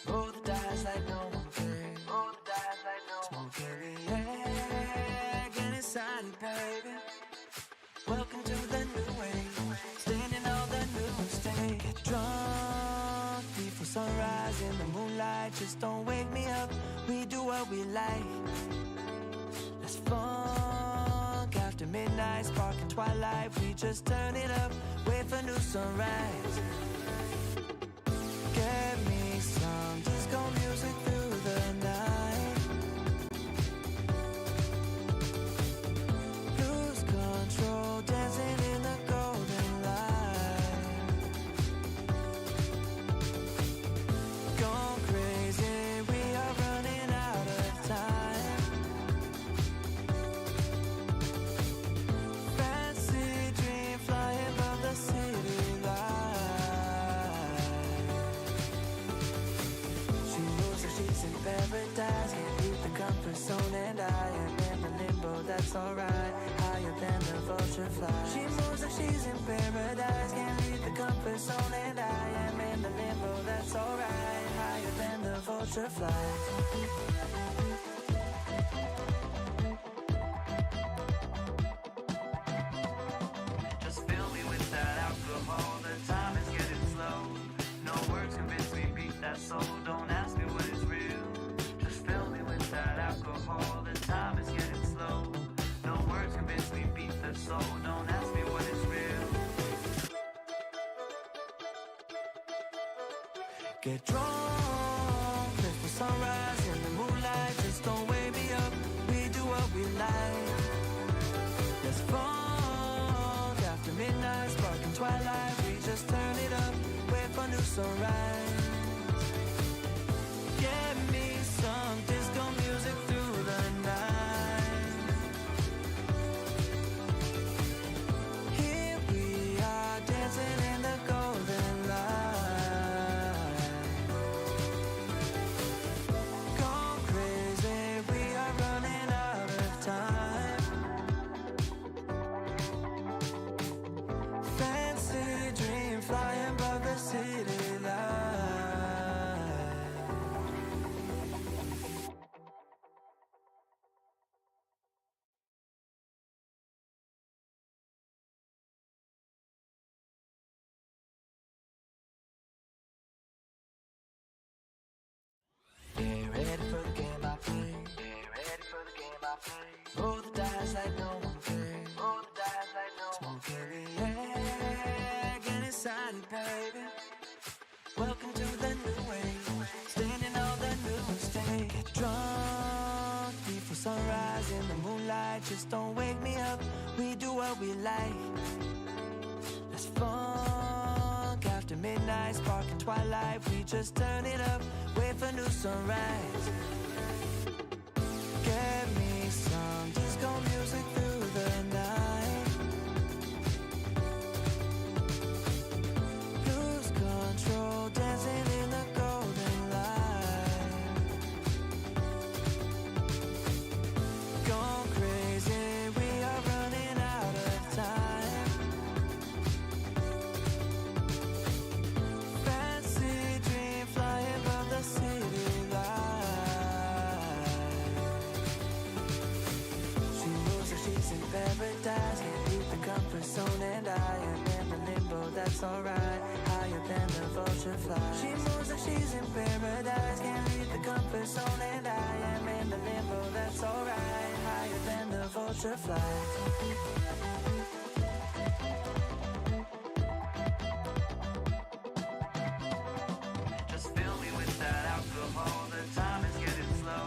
Roll the dice like no one cares. Smoke every air, get excited, baby. Welcome to the new wave, standing on the new stage. Get drunk before sunrise in the moonlight. Just don't wake me up, we do what we like. Let's funk after midnight, sparking twilight. We just turn it up, wait for new sunrise. Get me some disco music through the night. Lose control, dancing in the golden light. Gone crazy, we are running out of time. Fancy dream, flying above the city light. She moves like she's in paradise, can't leave the comfort zone, and I am in the limbo, that's alright. Higher than the vulture fly. She moves like she's in paradise, can't leave the comfort zone, and I am in the limbo, that's alright. Higher than the vulture fly. Just fill me with that alcohol, the time is getting slow. No words convince me, beat that soul, don't ask me what is real. Just fill me with that alcohol, the time is getting slow. No words convince me, beat the soul, don't ask me what is real. Get drunk, live for sunrise in the moonlight. Just don't wake me up, we do what we like. Let's funk after midnight, sparking twilight. We just turn it up, wait for new sunrise. Get me some disco music through the night. Here we are, dancing in the golden light. Gone crazy, we are running out of time. Fancy dream, flying above the city light. Get ready for the game I play. Roll the dice like no one cares. Smoke every air, get excited, baby. Welcome to the new wave, standing on the new stage. Get drunk before sunrise in the moonlight. Just don't wake me up, we do what we like. Let's funk after midnight, sparking twilight. We just turn it up, wait for new sunrise. Get me some disco music through the night. Lose control, dancing in the golden light. Gone crazy, we are running out of time. Fancy dream, flying above the city light. She moves like she's in paradise, can't leave the comfort zone, and I am in the limbo, that's alright. Higher than the vulture fly. She moves like she's in paradise, can't leave the comfort zone, and I am in the limbo, that's alright. Higher than the vulture fly. Just fill me with that alcohol, the time is getting slow.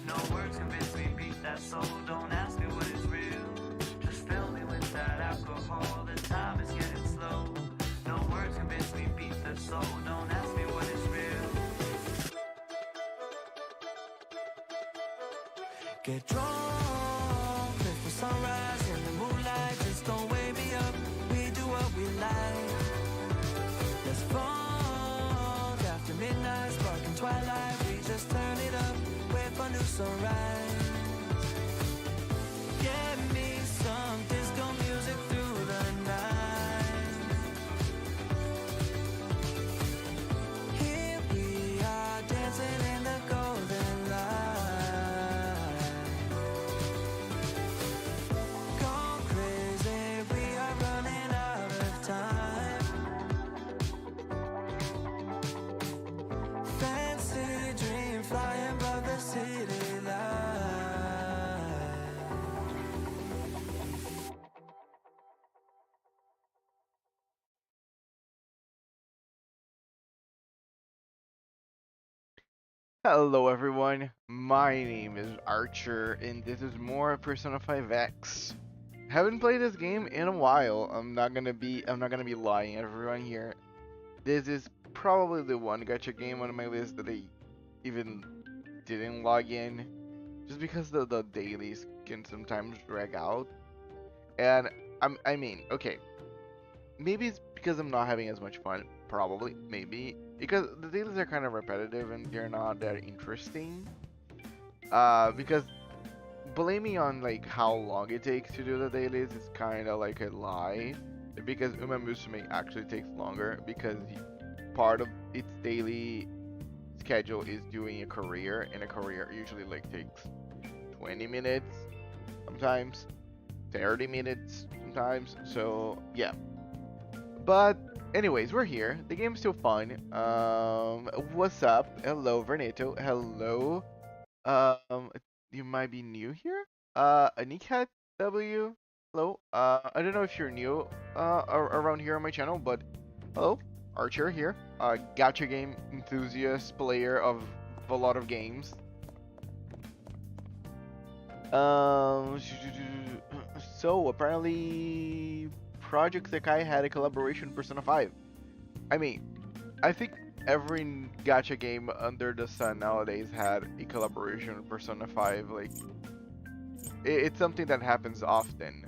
No words convince me, beat that soul, don't ask me what is real. Just fill me with that alcohol, the time is getting slow. No words convince me, beat the soul, don't ask me what is real. Get drunk, live for sunrise in the moonlight. Just don't wake me up, we do what we like. Let's funk after midnight, sparking twilight. We just turn it up, wait for new sunrise. Get me some disco music through the night. Here we Hello everyone, my name is Archer and this is more Persona 5X. Haven't played this game in a while. I'm not gonna be lying everyone here. This is probably the one gacha game on my list that I even didn't log in just because the dailies can sometimes drag out. And okay, maybe it's because I'm not having as much fun, probably, maybe because the dailies are kind of repetitive and they're not that interesting. Because blaming on like how long it takes to do the dailies is kind of like a lie, because Uma Musume actually takes longer because part of its daily schedule is doing a career, and a career usually like takes 20 minutes, sometimes 30 minutes, sometimes. So yeah, but anyways, we're here. The game's still fun. What's up? Hello, Verneto. Hello. Um, you might be new here. Anikat W. Hello. I don't know if you're new around here on my channel, but hello, Archer here. Gacha game enthusiast, player of a lot of games. Um, so apparently, Project Sekai had a collaboration with Persona 5. I mean, I think every gacha game under the sun nowadays had a collaboration with Persona 5. Like, it's something that happens often.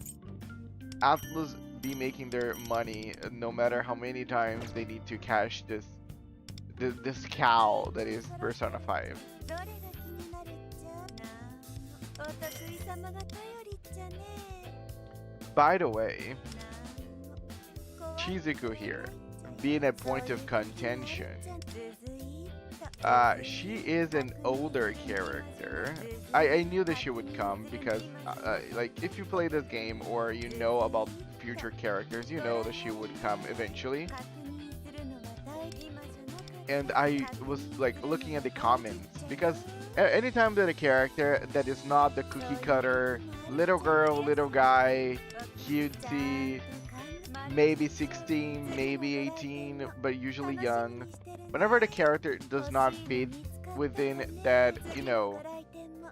Atlus be making their money no matter how many times they need to cash this cow that is Persona 5. By the way, Chizuku here, being a point of contention. She is an older character. I knew that she would come because, like, if you play this game or you know about future characters, you know that she would come eventually. And I was like looking at the comments because anytime that a character that is not the cookie cutter little girl, little guy, cutesy, maybe 16, maybe 18, but usually young. Whenever the character does not fit within that,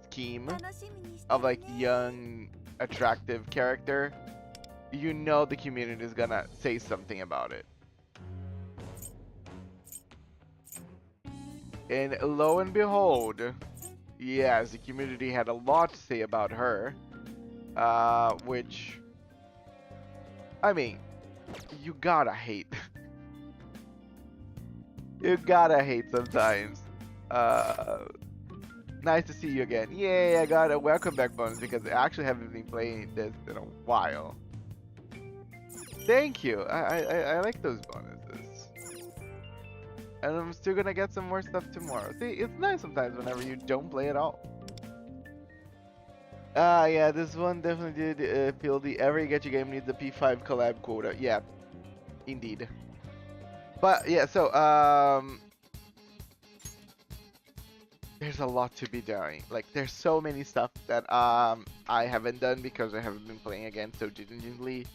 scheme of like young, attractive character, you know the community is gonna say something about it. And lo and behold, yes, the community had a lot to say about her, which, I mean, you gotta hate. You gotta hate sometimes. Nice to see you again. Yay, I got a welcome back bonus because I actually haven't been playing this in a while. Thank you. I like those bonuses. And I'm still gonna get some more stuff tomorrow. See, it's nice sometimes whenever you don't play at all. Yeah, this one definitely did feel the every gacha game needs a P5 collab quota. Yeah, indeed. But yeah, so there's a lot to be doing. Like there's so many stuff that I haven't done because I haven't been playing again so diligently.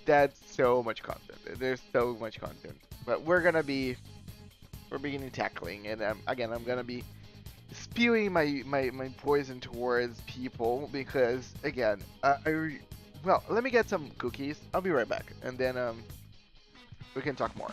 That's so much content. There's so much content. But we're beginning tackling, and again I'm gonna be spewing my poison towards people because again well, let me get some cookies. I'll be right back, and then we can talk more.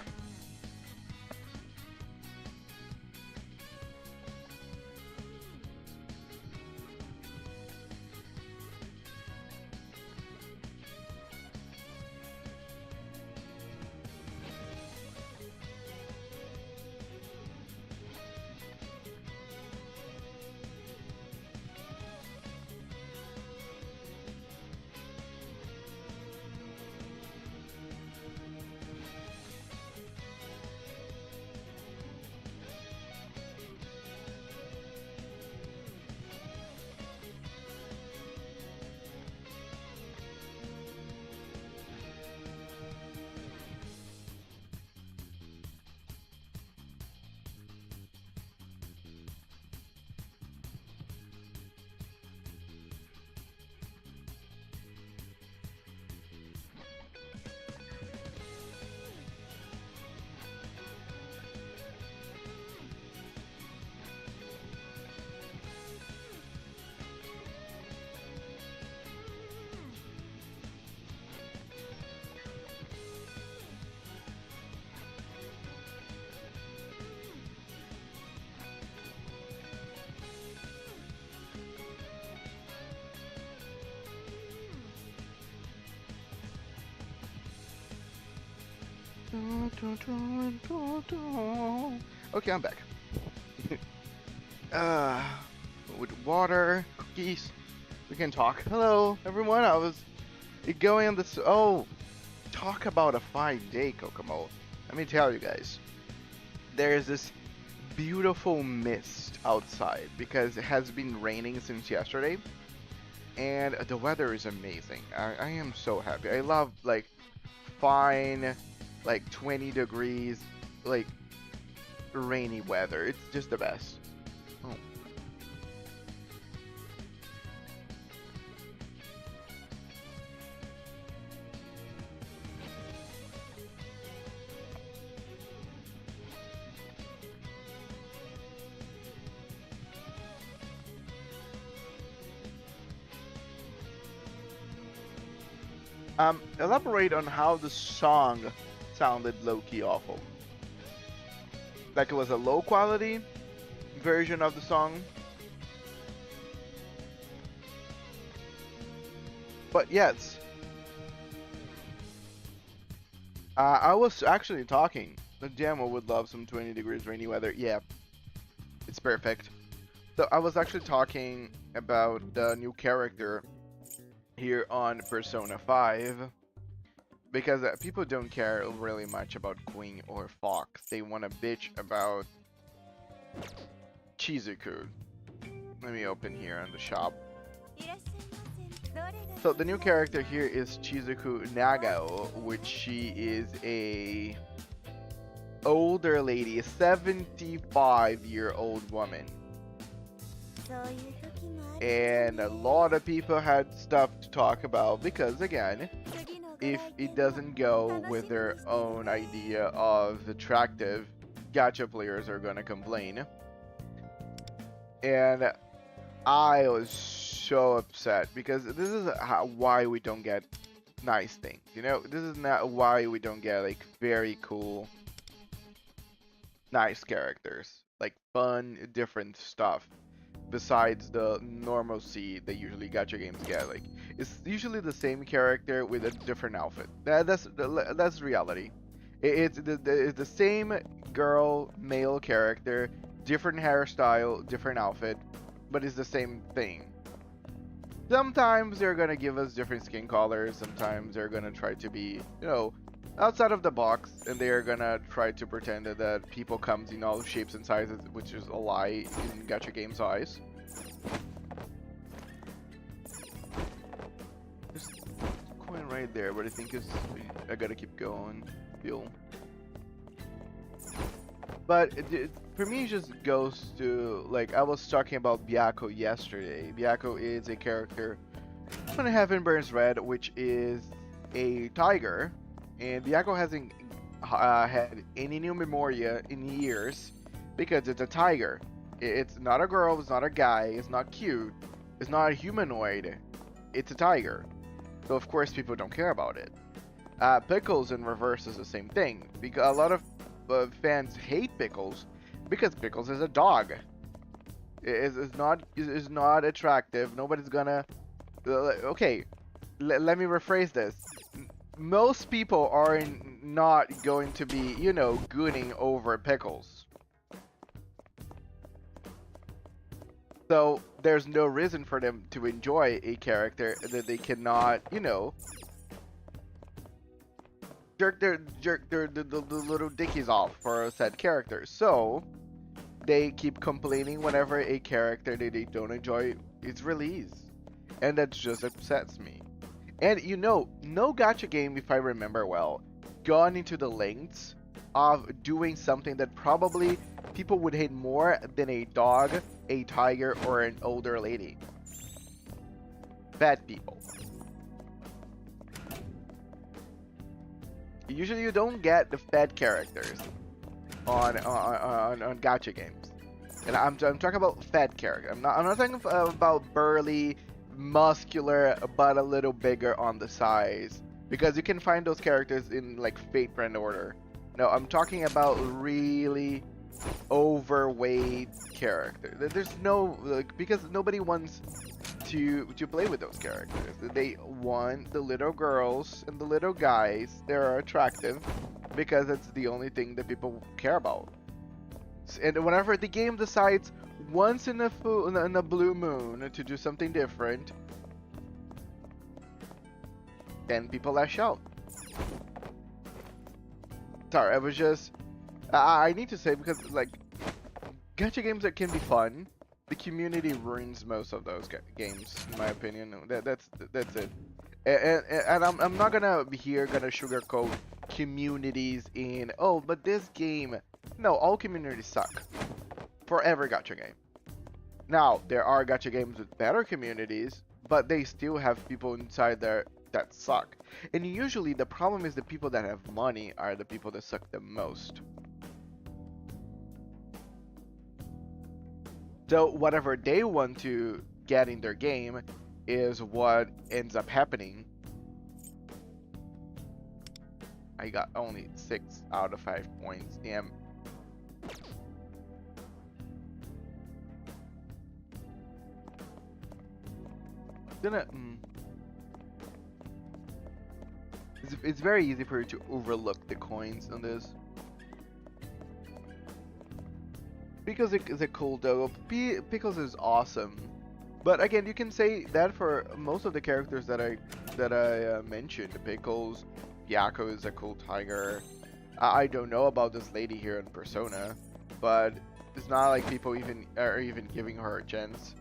Okay, I'm back. uh, with water, cookies, we can talk. Hello, everyone. I was going on this. Oh, talk about a 5-day Kokomo. Let me tell you guys. There's this beautiful mist outside because it has been raining since yesterday, and the weather is amazing. I am so happy. I love like fine, like 20 degrees, like rainy weather. It's just the best. Oh. Elaborate on how the song sounded low-key awful. Like it was a low quality version of the song. But yes, I was actually talking. The Demo would love some 20 degrees rainy weather. Yeah, it's perfect. So I was actually talking about the new character here on Persona 5 because people don't care really much about Queen or Fox. They want to bitch about Chizuku. Let me open here on the shop. So the new character here is Chizuku Nagao, which she is a older lady, a 75-year-old woman. And a lot of people had stuff to talk about because, again, if it doesn't go with their own idea of attractive, gacha players are gonna complain. And I was so upset because this is why we don't get nice things, you know? This is not why we don't get like very cool, nice characters, like fun, different stuff. Besides the normalcy that usually gacha games get, like it's usually the same character with a different outfit. That's reality. It's the same girl, male character, different hairstyle, different outfit, but it's the same thing. Sometimes they're gonna give us different skin colors. Sometimes they're gonna try to be, you know, outside of the box, and they are gonna try to pretend that people comes in all shapes and sizes, which is a lie in gacha games' eyes. There's a coin right there, but I think I gotta keep going. But for me, it just goes to, like, I was talking about Byako yesterday. Byako is a character on Heaven Burns Red, which is a tiger. And Byako hasn't had any new memoria in years because it's a tiger. It's not a girl, it's not a guy, it's not cute, it's not a humanoid, it's a tiger. So of course people don't care about it. Pickles in reverse is the same thing, because a lot of fans hate Pickles because Pickles is a dog. It's not attractive. Nobody's gonna... Okay, let me rephrase this. Most people are not going to be, you know, gooning over Pickles. So there's no reason for them to enjoy a character that they cannot, you know, jerk the little dickies off for said character. So they keep complaining whenever a character that they don't enjoy is released, and that just upsets me. And you know, no gacha game, if I remember well, gone into the lengths of doing something that probably people would hate more than a dog, a tiger, or an older lady. Fat people. Usually you don't get the fat characters on gacha games. And I'm talking about fat character. I'm not talking about burly, muscular, but a little bigger on the size, because you can find those characters in like Fate Grand Order. No, I'm talking about really overweight character. There's no, like, because nobody wants to play with those characters. They want the little girls and the little guys that are attractive because it's the only thing that people care about. And whenever the game decides once in a blue moon to do something different, then people lash out. Sorry, I was just I need to say, because like gacha games that can be fun, the community ruins most of those games, in my opinion. That's it. And I'm not gonna be here gonna sugarcoat communities in, oh, but this game. No, all communities suck. For every gacha game. Now, there are gacha games with better communities, but they still have people inside there that suck. And usually the problem is the people that have money are the people that suck the most. So whatever they want to get in their game is what ends up happening. I got only 6 out of 5 points. Damn. It's very easy for you to overlook the coins on this. Pickles is a cool dog. Pickles is awesome. But again, you can say that for most of the characters that I mentioned. Pickles, Yakko is a cool tiger. I don't know about this lady here in Persona, but it's not like people are even giving her a chance.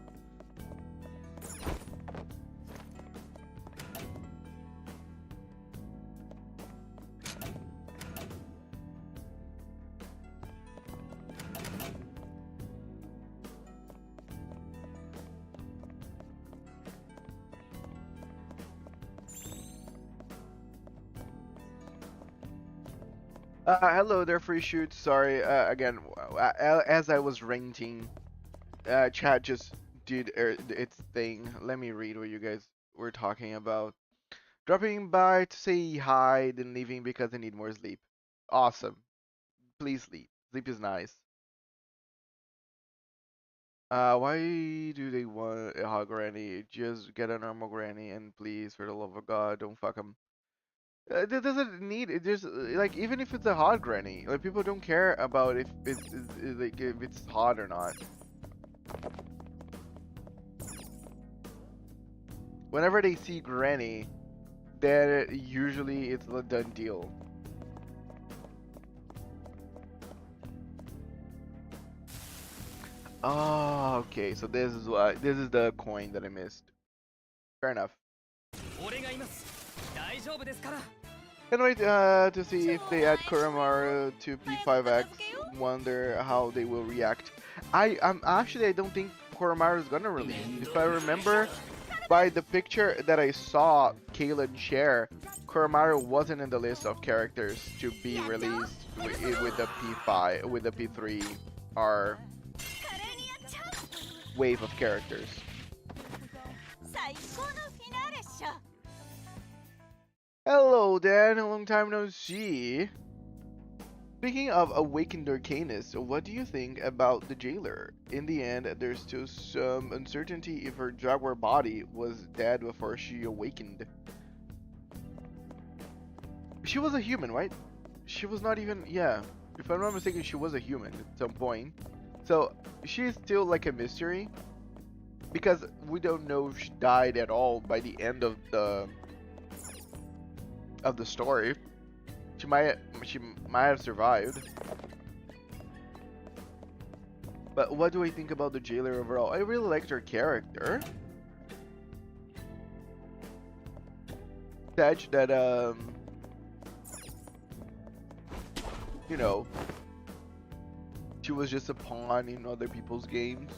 Hello there, free shoot. Sorry, again, as I was ranting, chat just did its thing. Let me read what you guys were talking about. Dropping by to say hi, then leaving because I need more sleep. Awesome. Please sleep. Sleep is nice. Why do they want a hot granny? Just get a normal granny, and please, for the love of God, don't fuck 'em. It doesn't need it. Just like, even if it's a hot granny, like, people don't care about if it's hot or not. Whenever they see granny, then usually it's a done deal. Oh, okay. So this is the coin that I missed. Fair enough. Can't wait to see if they add Kuramaru to P5X. Wonder how they will react. I don't think Kuramaru is gonna release. If I remember by the picture that I saw Kalen share, Kuramaru wasn't in the list of characters to be released with the P3R wave of characters. Hello Dan, a long time no see. Speaking of Awakened Arcanist, what do you think about the Jailer? In the end, there's still some uncertainty if her jaguar body was dead before she awakened. She was a human, right? She was not even, yeah. If I'm not mistaken, she was a human at some point. So, she's still like a mystery. Because we don't know if she died at all by the end of the story. She might have survived. But what do I think about the Jailer overall? I really liked her character. Such that you know, she was just a pawn in other people's games.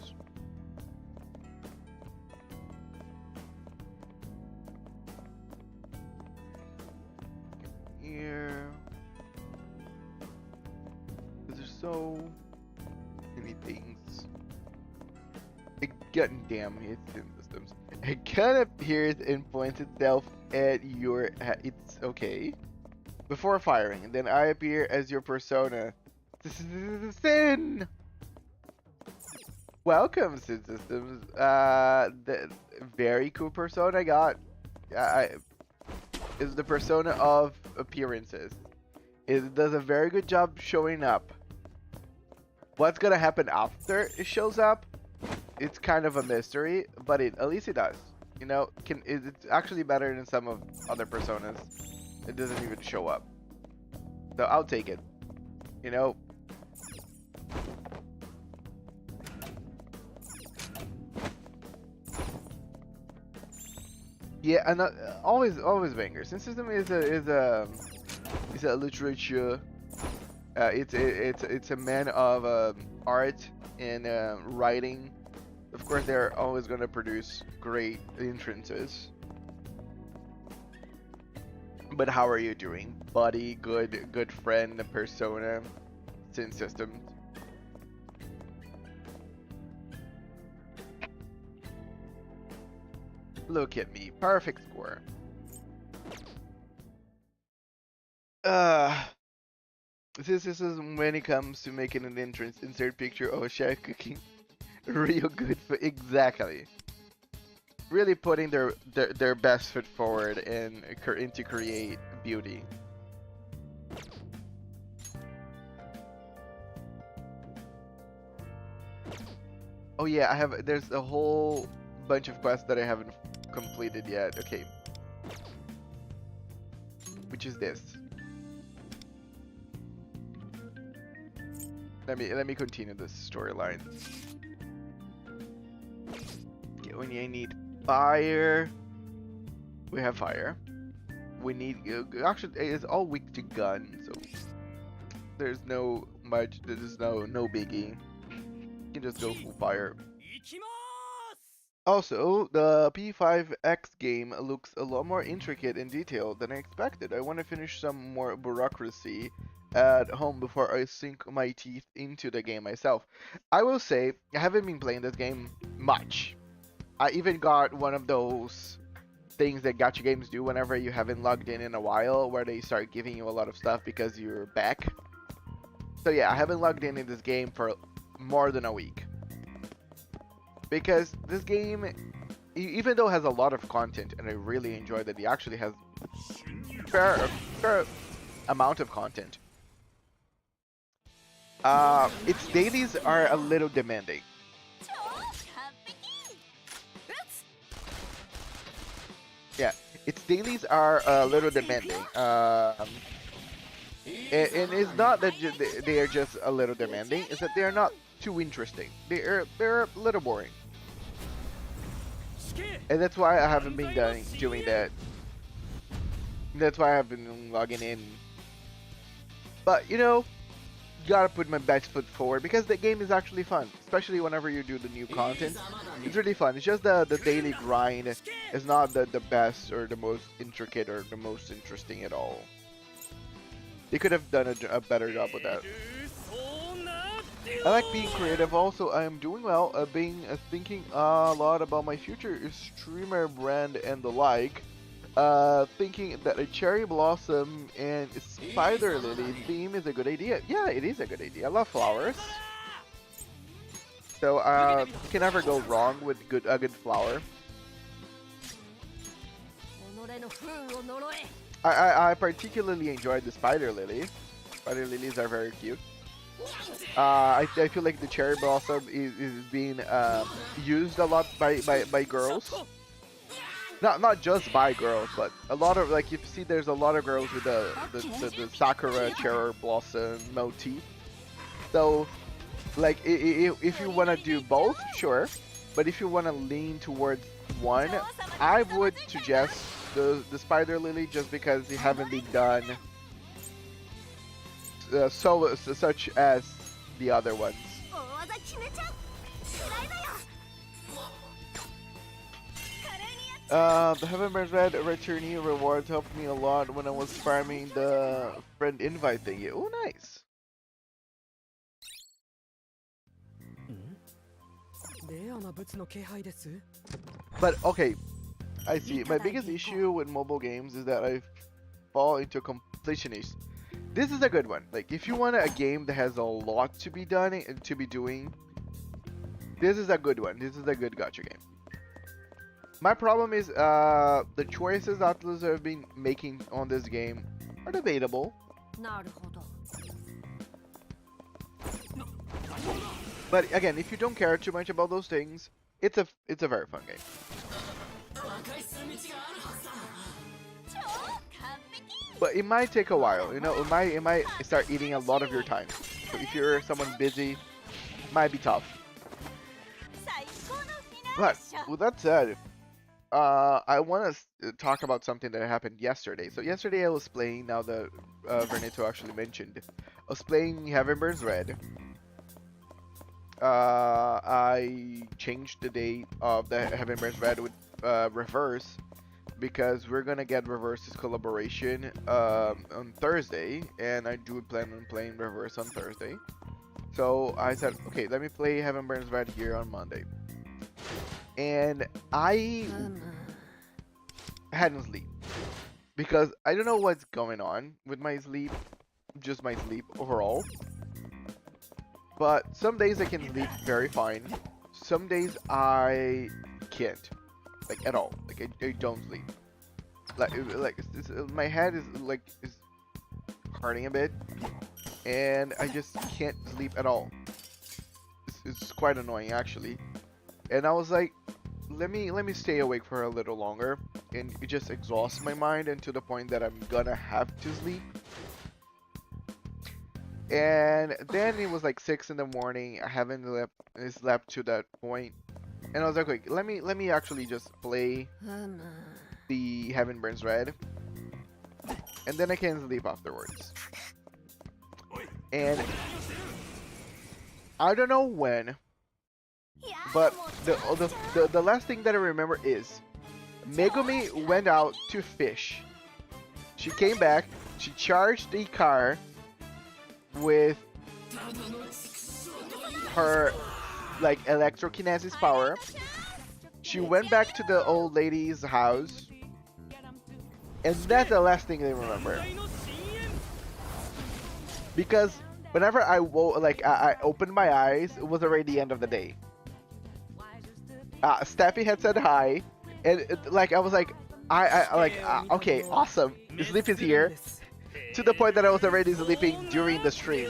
Here, there's so many things. Damn, it's in systems. It kind of appears and points itself at your. It's okay. Before firing, and then I appear as your persona. This is sin. Welcome, Sin Systems. very cool persona I got is the persona of appearances. It does a very good job showing up. What's gonna happen after it shows up? It's kind of a mystery, but at least it does. You know, it's actually better than some of other personas. It doesn't even show up. So I'll take it. You know. Yeah, and always bangers. Since system is a literature. It's a man of art and writing. Of course, they're always going to produce great entrances. But how are you doing, buddy? Good friend, persona, sin systems. Look at me, perfect score. This is when it comes to making an entrance. Insert picture of a chef cooking. Real good for exactly. Really putting their best foot forward and to create beauty. Oh yeah, there's a whole bunch of quests that I haven't completed yet. Okay. Which is this? Let me continue this storyline. Okay, I need fire. We have fire. We need actually it's all weak to gun, so there's no biggie. You can just go full fire. Also, the P5X game looks a lot more intricate and detailed than I expected. I want to finish some more bureaucracy at home before I sink my teeth into the game myself. I will say, I haven't been playing this game much. I even got one of those things that gacha games do whenever you haven't logged in a while, where they start giving you a lot of stuff because you're back. So yeah, I haven't logged in this game for more than a week. Because this game, even though it has a lot of content, and I really enjoy that it actually has a fair amount of content, its dailies are a little demanding. Yeah, its dailies are a little demanding. And it's not that they are just a little demanding, it's that they are not too interesting. They're a little boring. And that's why I haven't been doing that. That's why I haven't been logging in. But, you know, gotta put my best foot forward because the game is actually fun, especially whenever you do the new content. It's really fun. It's just the daily grind is not the best or the most intricate or the most interesting at all. They could have done a better job with that. I like being creative. Also, I am doing well. Thinking a lot about my future streamer brand and the like. Thinking that a cherry blossom and spider lily theme is a good idea. Yeah, it is a good idea. I love flowers. So you can never go wrong with a good flower. I particularly enjoyed the spider lily. Spider lilies are very cute. I feel like the cherry blossom is being used a lot by girls. Not just by girls, but a lot of, like, you see there's a lot of girls with the sakura cherry blossom motif. So, like, if you want to do both, sure. But if you want to lean towards one, I would suggest the spider lily, just because they haven't been done such as the other ones. The Heaven Burns Red returnee rewards helped me a lot when I was farming the friend invite thingy. Oh, nice. But okay, I see. My biggest issue with mobile games is that I fall into completionist. This is a good one. Like, if you want a game that has a lot to be done and to be doing, this is a good one. This is a good gacha game. My problem is the choices Atlas have been making on this game are debatable. なるほど。 But again, if you don't care too much about those things, it's a very fun game. 超完璧。 But it might take a while, you know, it might start eating a lot of your time. So if you're someone busy, it might be tough. 最高のフィナーレ But っしょ。 with that said, I want to talk about something that happened yesterday. So yesterday I was playing, now that Vernito actually mentioned, I was playing Heaven Burns Red. I changed the date of the Heaven Burns Red with Reverse because we're gonna get Reverse's collaboration on Thursday, and I do plan on playing Reverse on Thursday. So I said, okay, let me play Heaven Burns Red here on Monday. And I hadn't sleep because I don't know what's going on with my sleep, just my sleep overall. But some days I can sleep very fine. Some days I can't, like at all. Like I don't sleep. My head is hurting a bit, and I just can't sleep at all. It's quite annoying actually. And I was like, let me stay awake for a little longer, and it just exhausts my mind, and to the point that I'm gonna have to sleep. And then it was like 6 in the morning. I haven't slept to that point, and I was like, wait, let me actually just play the Heaven Burns Red, and then I can sleep afterwards. And I don't know when, but the last thing that I remember is Megumi went out to fish. She came back. She charged the car with her like electrokinesis power. She went back to the old lady's house, and that's the last thing I remember. Because whenever I I opened my eyes, it was already the end of the day. Steffi had said hi, and I was like, okay, awesome, sleep is here. To the point that I was already sleeping during the stream.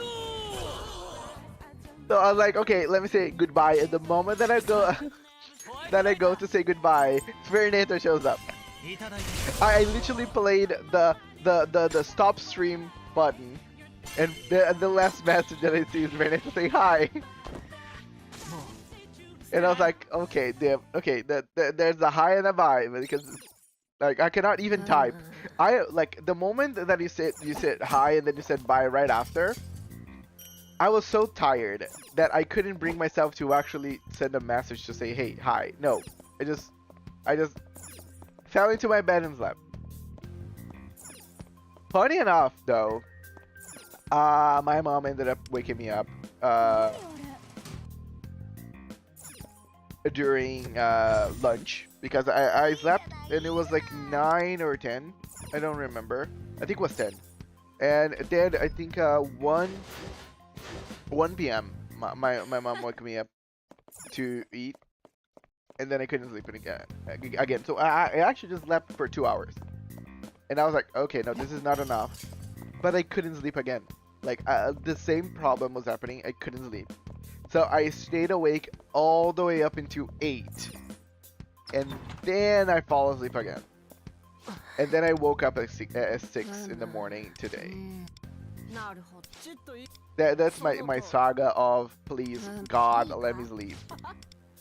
So I was like, okay, let me say goodbye. And the moment that I go to say goodbye, Vernator shows up. I literally played the stop stream button, and the last message that I see is Vernator saying hi. And I was like, okay, damn, okay, there's a hi and a bye, because like I cannot even type. I like the moment that you said hi and then you said bye right after. I was so tired that I couldn't bring myself to actually send a message to say hey, hi. No, I just fell into my bed and slept. Funny enough, though, my mom ended up waking me up during lunch, because I slept and it was like 9 or 10. I don't remember. I think it was 10. And then I think 1 p.m. my mom woke me up to eat, and then I couldn't sleep again. So I actually just slept for 2 hours. And I was like, okay, no, this is not enough. But I couldn't sleep again. Like the same problem was happening. I couldn't sleep. So I stayed awake all the way up into 8. And then I fall asleep again. And then I woke up at 6 in the morning today. That's my saga of please God let me sleep.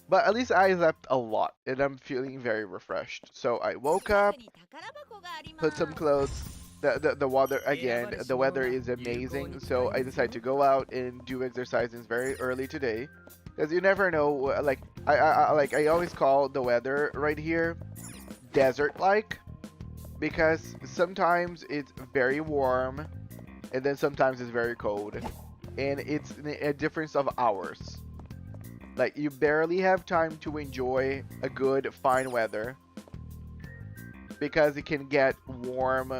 But at least I slept a lot and I'm feeling very refreshed. So I woke up, put some clothes. The weather again. The weather is amazing, so I decided to go out and do exercises very early today, because you never know. Like I always call the weather right here desert-like, because sometimes it's very warm, and then sometimes it's very cold, and it's a difference of hours. Like you barely have time to enjoy a good fine weather, because it can get warm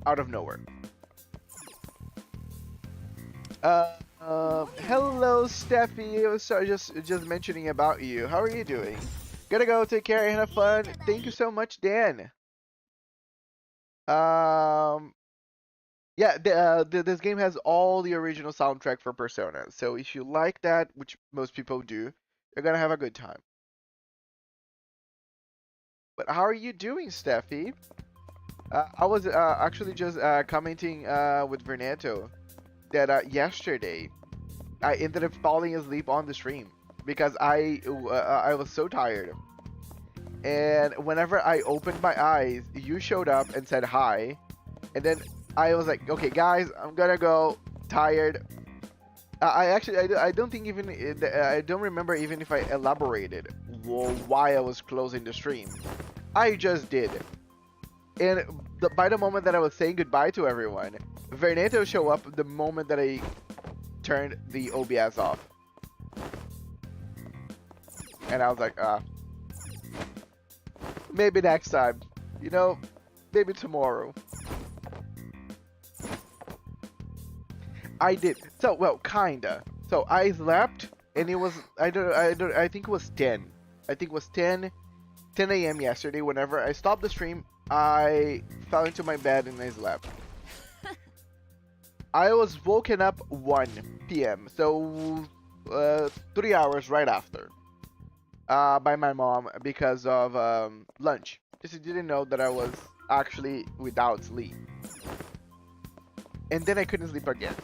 out of nowhere. Hello, Steffi. I was sorry, just mentioning about you. How are you doing? Gotta go. Take care and have fun. Thank you so much, Dan. Um, yeah, this game has all the original soundtrack for Persona. So if you like that, which most people do, you're gonna have a good time. But how are you doing, Steffi? I was actually just commenting with Verneto that yesterday I ended up falling asleep on the stream because I was so tired. And whenever I opened my eyes, you showed up and said hi. And then I was like, okay, guys, I'm gonna go. Tired. I actually, I don't think even, I don't remember even if I elaborated why I was closing the stream. I just did. And by the moment that I was saying goodbye to everyone, Verneto showed up the moment that I turned the OBS off. And I was like, maybe next time. You know, maybe tomorrow. I did. So, well, kinda. So I slept and it was, I think it was 10. I think it was 10 a.m. yesterday. Whenever I stopped the stream, I fell into my bed and I slept. I was woken up 1 p.m. So 3 hours right after by my mom because of lunch. She didn't know that I was actually without sleep. And then I couldn't sleep again.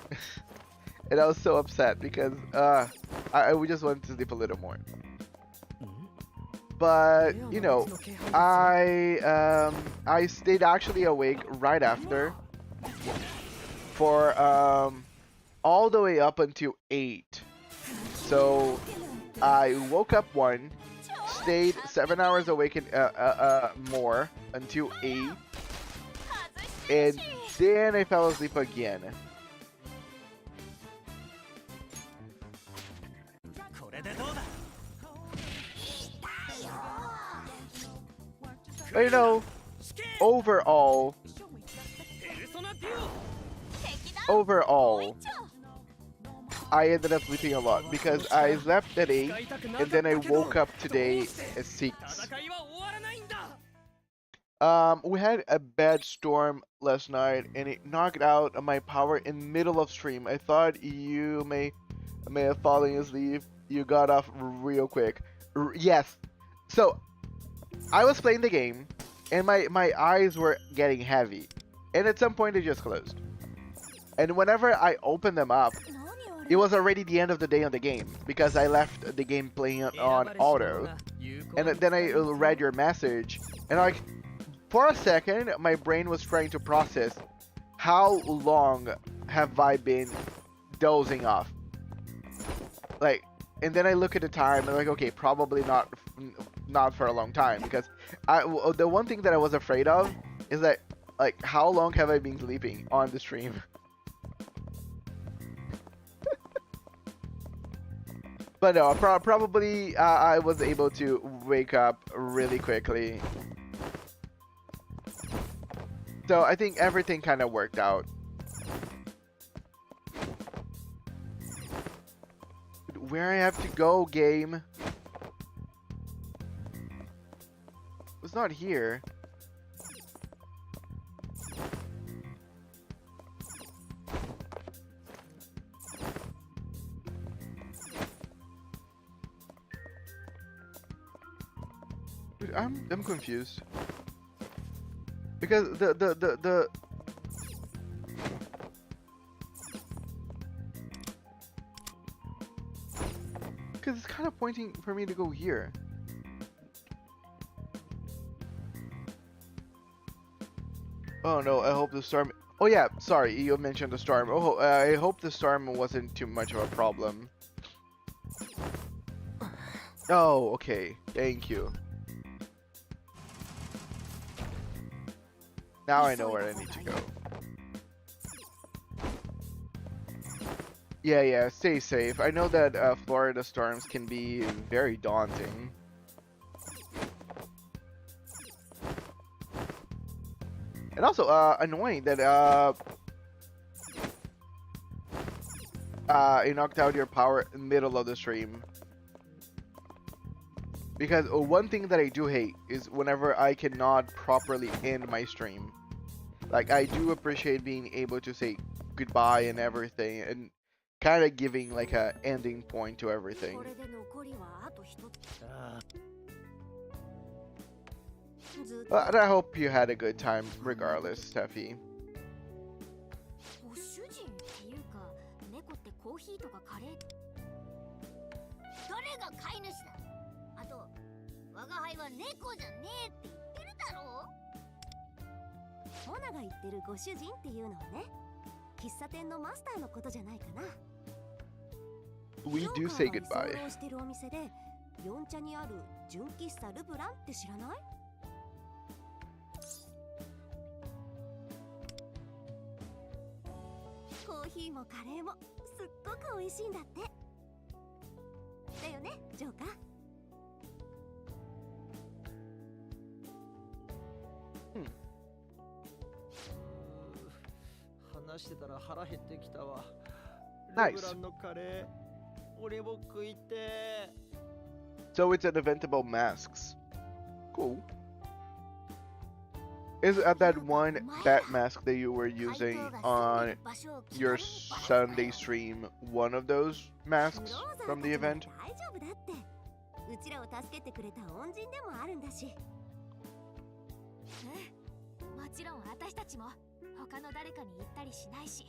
And I was so upset because I just wanted to sleep a little more. But you know, I stayed actually awake right after for all the way up until 8. So I woke up 1, stayed 7 hours awake and more until 8, and then I fell asleep again. But you know, overall, I ended up sleeping a lot because I slept at 8 and then I woke up today at 6. We had a bad storm last night and it knocked out my power in middle of stream. I thought you may have fallen asleep. You got off real quick. Yes. So I was playing the game and my eyes were getting heavy. And at some point they just closed. And whenever I opened them up, it was already the end of the day on the game because I left the game playing on auto. And then I read your message and like for a second my brain was trying to process how long have I been dozing off. Like, and then I look at the time and I'm like, okay, probably not for a long time because the one thing that I was afraid of is that like how long have I been sleeping on the stream? But no, probably I was able to wake up really quickly. So I think everything kind of worked out. Where I have to go, game? It's not here. I'm confused because the because it's kind of pointing for me to go here. Oh no, I hope the storm. Oh yeah, sorry, you mentioned the storm. Oh, I hope the storm wasn't too much of a problem. Oh, okay, thank you. Now I know where I need to go. Yeah, stay safe. I know that Florida storms can be very daunting. And also, annoying that, it knocked out your power in the middle of the stream. Because one thing that I do hate is whenever I cannot properly end my stream. Like, I do appreciate being able to say goodbye and everything, and kind of giving like a ending point to everything. But I hope you had a good time regardless, Steffi. ご主人っていうか、猫ってコーヒーとかカレー。誰が飼い主だ。あと、我が輩は猫じゃねえって言ってるだろう。モナが言ってるご主人っていうのはね、喫茶店のマスターのことじゃないかな。We do say goodbye. 居候してるお店で、四茶にある純喫茶ルブランって知らない？コーヒーもカレーもすっごく美味しいんだって。だよね、ジョーカー。話してたら腹減ってきたわ。 Nice. レブランのカレー、俺も食いてー。 So it's an event about masks. Cool. Is that one bat mask that you were using on your Sunday stream one of those masks from the event? 大丈夫だって。うちらを助けてくれた恩人でもあるんだし。もちろん私たちも他の誰かに言ったりしないし。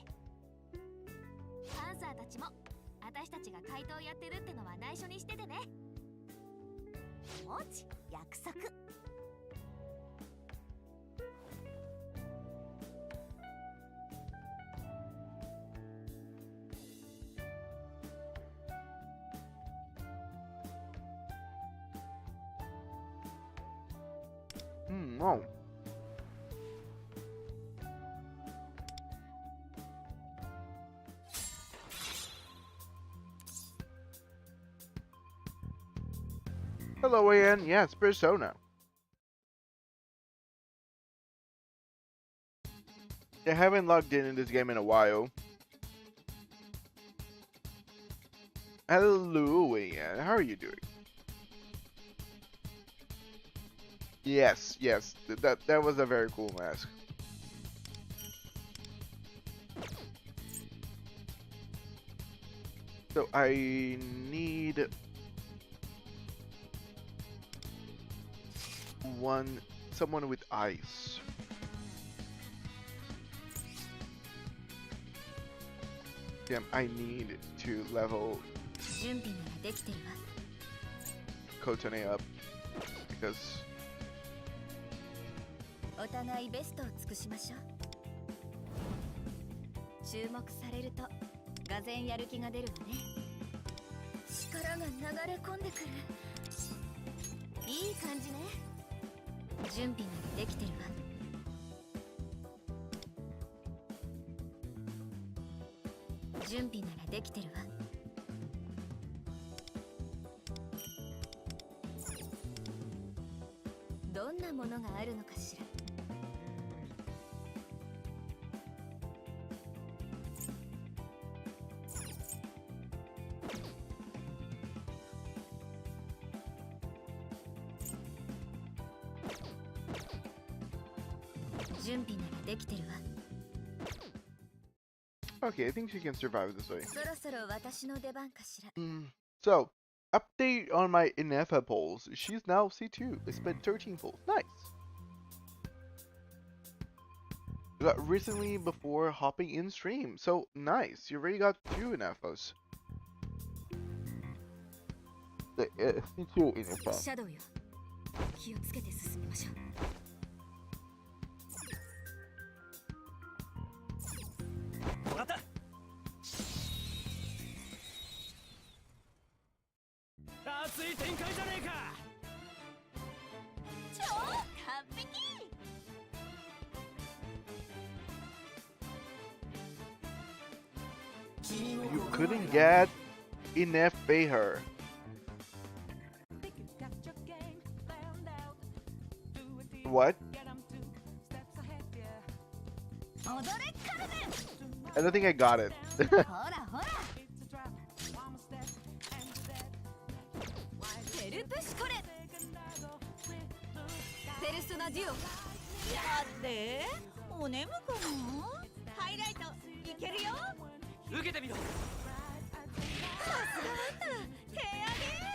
パンサーたちも私たちが怪盗やってるってのは内緒にしててね。もち、約束。Oh. Hello, Ian. Yes, Persona. I haven't logged in this game in a while. Hello, Ian. How are you doing? Yes, yes. That was a very cool mask. So I need someone with ice. Damn, I need to level Kotone up because お互いベストを尽くしましょう。注目されるとがぜんやる気が出るわね。力が流れ込んでくる。いい感じね。準備ならできてるわ。準備ならできてるわ。どんなものがあるのかしら。準備ならできてるわ。 Okay, I think she can survive this way. そろそろ私の出番かしら。So, update on my Inefa polls. She's now C2. I spent 13 polls. Nice. You got recently before hopping in stream. So, nice. You already got 2 Inefas. The C2 Inefa. シャドウよ。気をつけて進みましょう。 熱い展開じゃねえか。超完璧。 You couldn't get Inef Beher. What? I don't think I got it. ほらほら。ヘルプシコレペルソナデュオ待ってお眠かな。ハイライトいけるよ。受けてみろ。さすがあんた手上げ。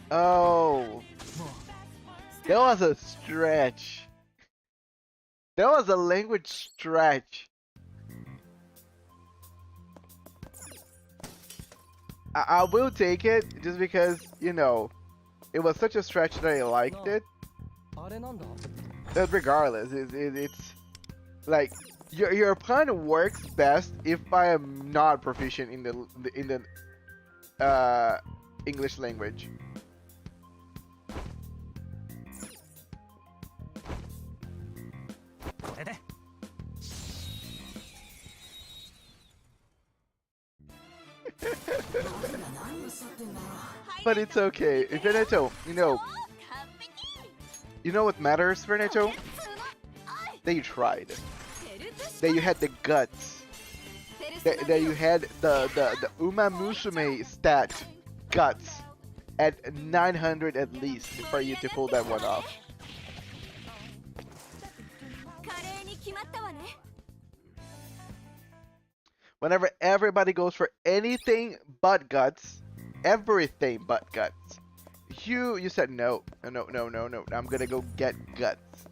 Oh, that was a stretch. That was a language stretch. I will take it just because, you know, it was such a stretch that I liked it. But regardless, it's like your plan works best if I am not proficient in the English language. But it's okay. Veneto, you know what matters, Veneto? That you tried. That you had the guts. That you had the Uma Musume stat guts at 900 at least for you to pull that one off. Whenever everybody goes for anything but guts, everything but guts, you said no, I'm gonna go get guts.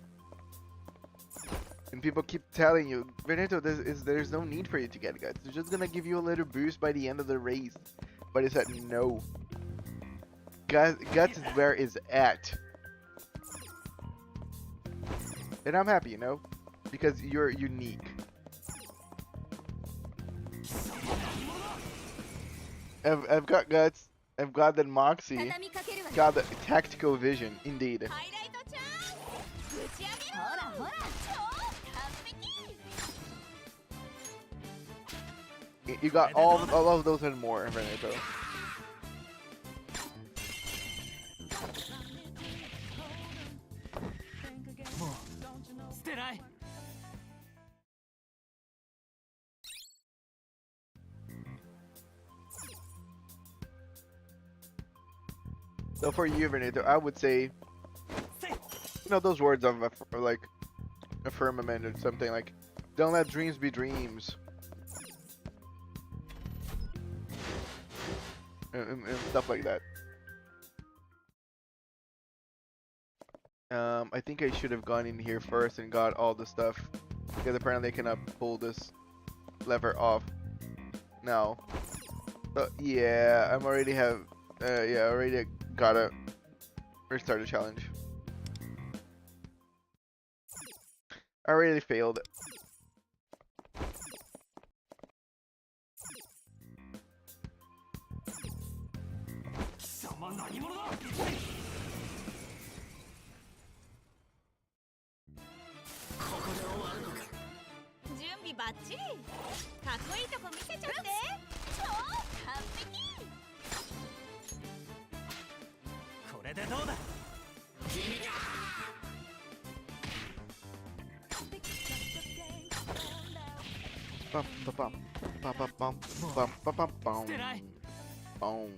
And people keep telling you, Veneto, there's no need for you to get guts. It's just gonna give you a little boost by the end of the race. But he said no. Guts is where it's at. And I'm happy, you know, because you're unique. I've got guts. I've got that moxie. Got the tactical vision, indeed. You got all of those and more, Veneto. So for you, Veneto, I would say, you know, those words of like a firmament or something like, don't let dreams be dreams. And stuff like that. I think I should have gone in here first and got all the stuff, because apparently I cannot pull this lever off now. But yeah, I'm already have already gotta restart the challenge. I already failed. Bum, ba, bum, ba, ba, bum, bum, ba, bum, bum. Boom.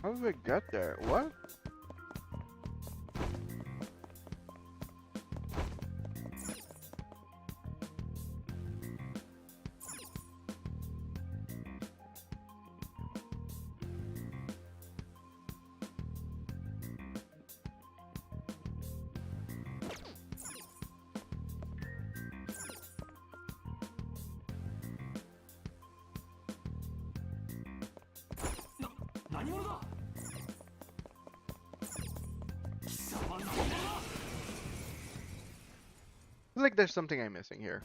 How did I get there? What? I feel like there's something I'm missing here.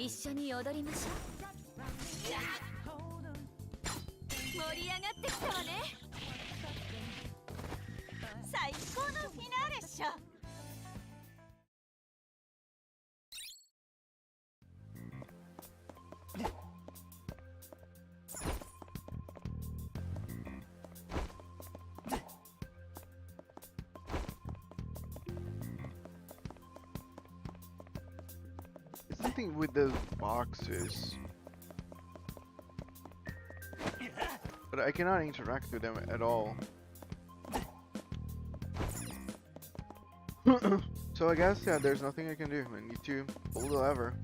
一緒に踊りましょう。盛り上がってきたわね。最高のフィナーレっしょ。It's something with those boxes. But I cannot interact with them at all. So I guess, yeah, there's nothing I can do. I need to pull the lever.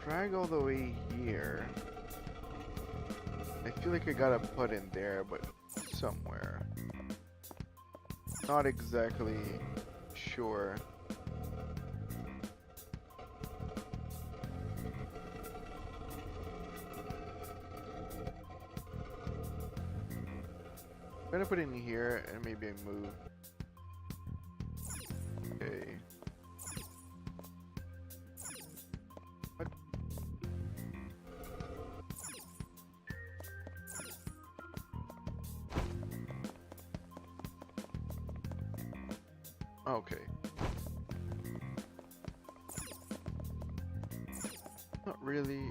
Drag all the way here. I feel like I gotta put in there, but somewhere. Not exactly sure. I'm gonna put it in here and maybe I move. Okay. What? Okay. Not really.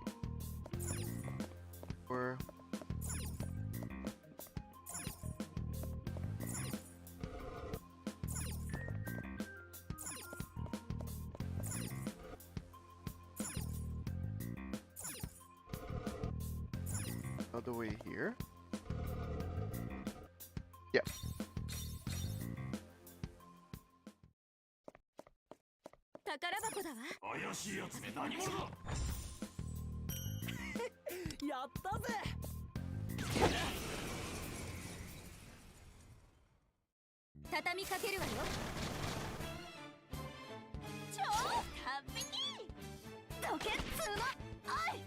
Or the way here? Yeah. 宝箱だわ。怪しいやつめ何者だ。やったぜ。畳みかけるわよ。超完璧。どけっつうの。おい。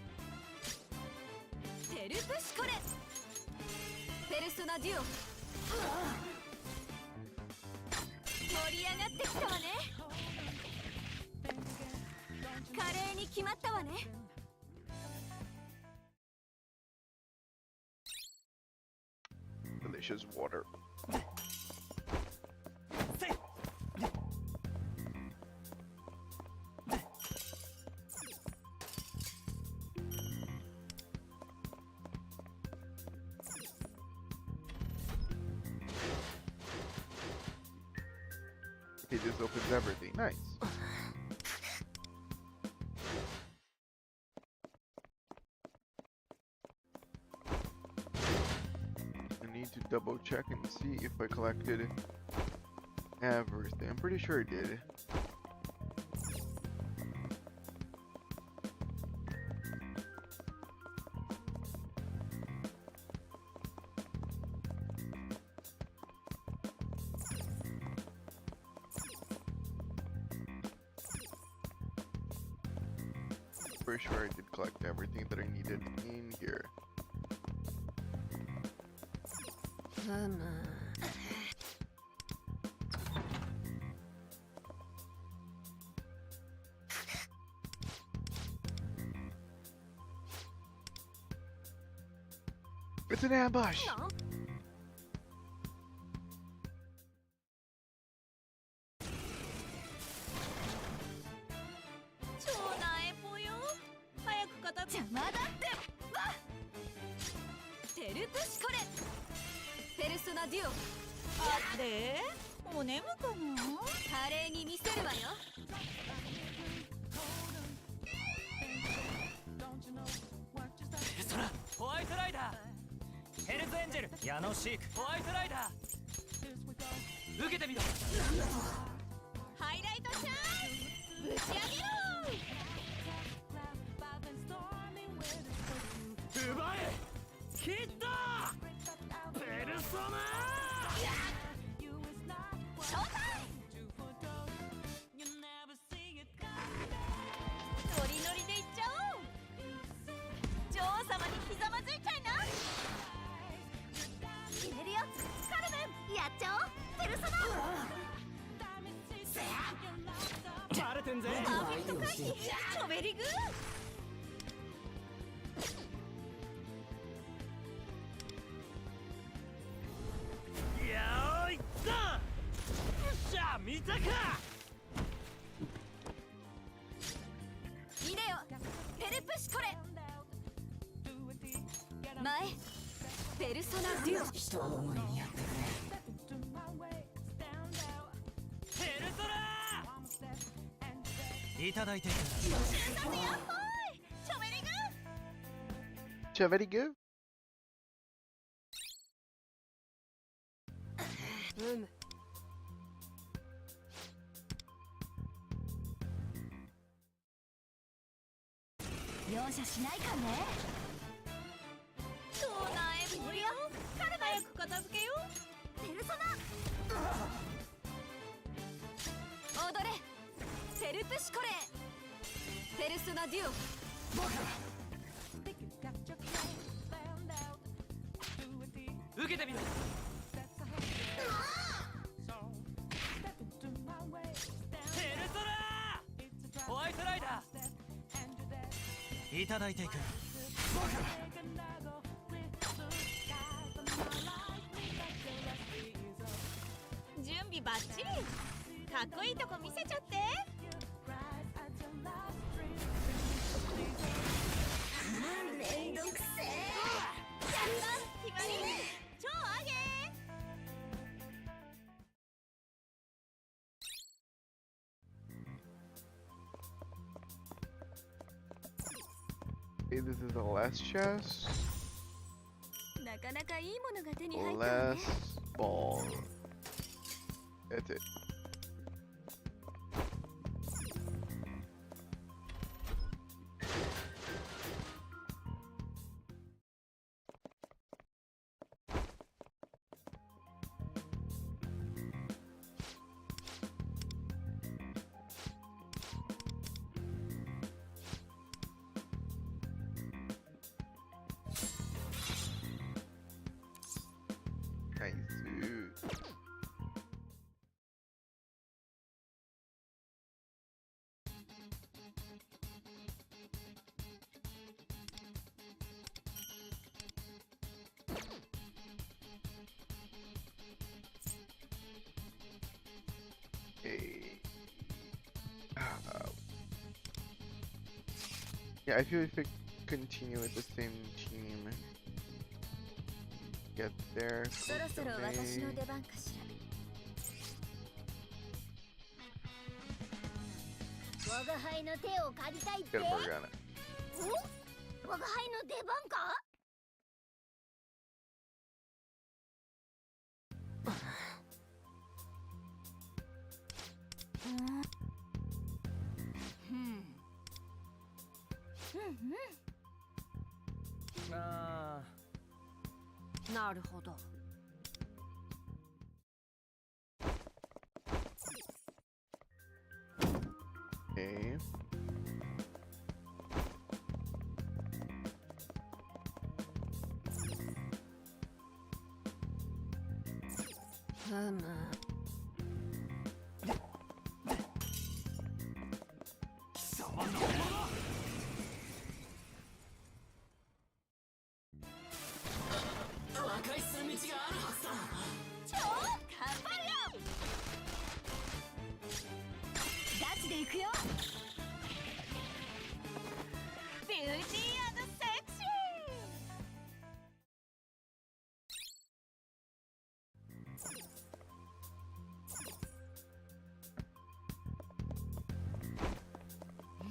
テルプシコレ。ペルソナデュオ。盛り上がってきたわね。華麗に決まったわね。Delicious water. Okay, this opens everything. Nice. I need to double check and see if I collected everything. I'm pretty sure I did. Pretty sure I did collect everything that I needed in here. It's an ambush! 超なえぽよ。早く片付け。邪魔だってわテルプシコレペルソナデュオあれお眠かな。華麗に見せるわよ。ペルソナホワイトライダーヘルズエンジェル矢野シークホワイトライダー受けてみろハイライトシャンぶち上げろ。奪えヒットペルソナショータイム。ノリノリでいっちゃおう。女王様にひざまずいちゃいな。決めるよカルメンやっちゃおうペルソナバレてんぜパーフェクト回避チョベリグー。やーいったよっしゃ見たかいでよペルプシコレ前ペルソナデュオペルソナいただいてくやっほーいチョベリグー。 Very good. うむ容赦しないかね超なえぽよ。カルメン早く片付けよ。ペルソナ踊れペルプシコレペルソナデュオ受けてみろペルソナホワイトライダーいただいていく準備バッチリ。かっこいいとこ見せちゃって。めんどくせえやった決まり。超上げ。 Okay, this is the last chest. なかなかいいものが手に入ったわね Last ball. That's it. Nice. Okay. Yeah, I feel if I continue with the same team, get there. そろそろ私の出番かしら我が輩の手を借りたいって Get a burger on it. お我が輩の出番かあなるほど Okay. くよ。ビューティー&セクシ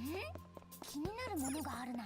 ー。気になるものがあるな。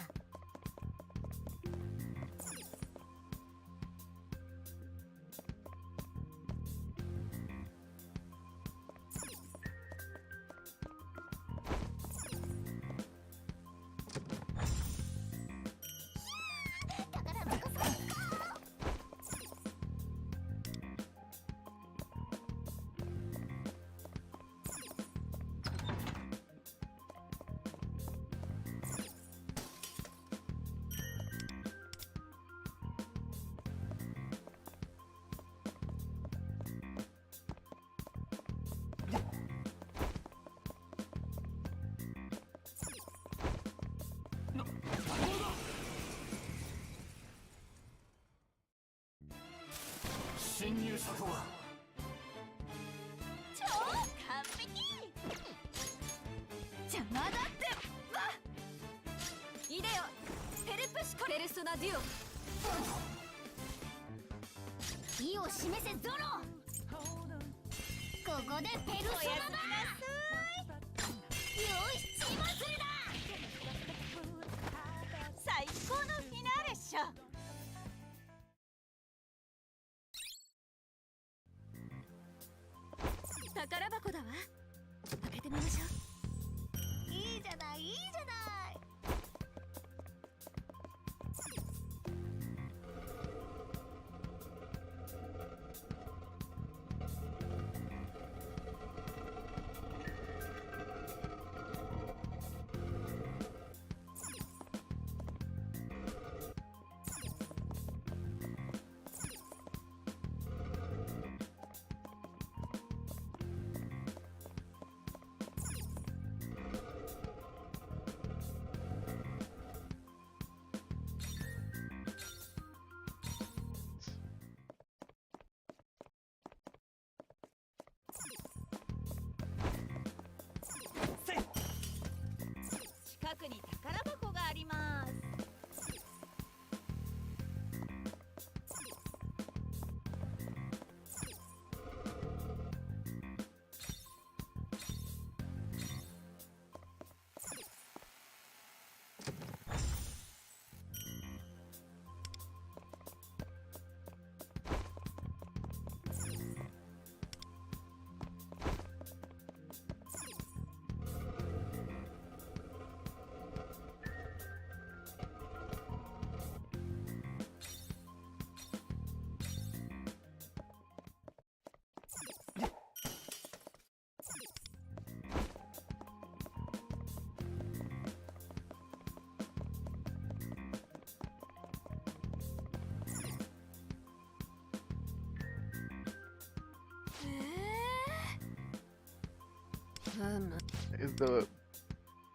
侵入者とは超完璧。邪魔だってば。イデオペルプシコペルソナデュオ。意を示せゾロ。ここでペルソナだ。よし血祭りだ。最高のフィナーレっしょ。宝箱だわ。開けてみましょう。いいじゃないいいじゃない。近くに宝箱があります。Is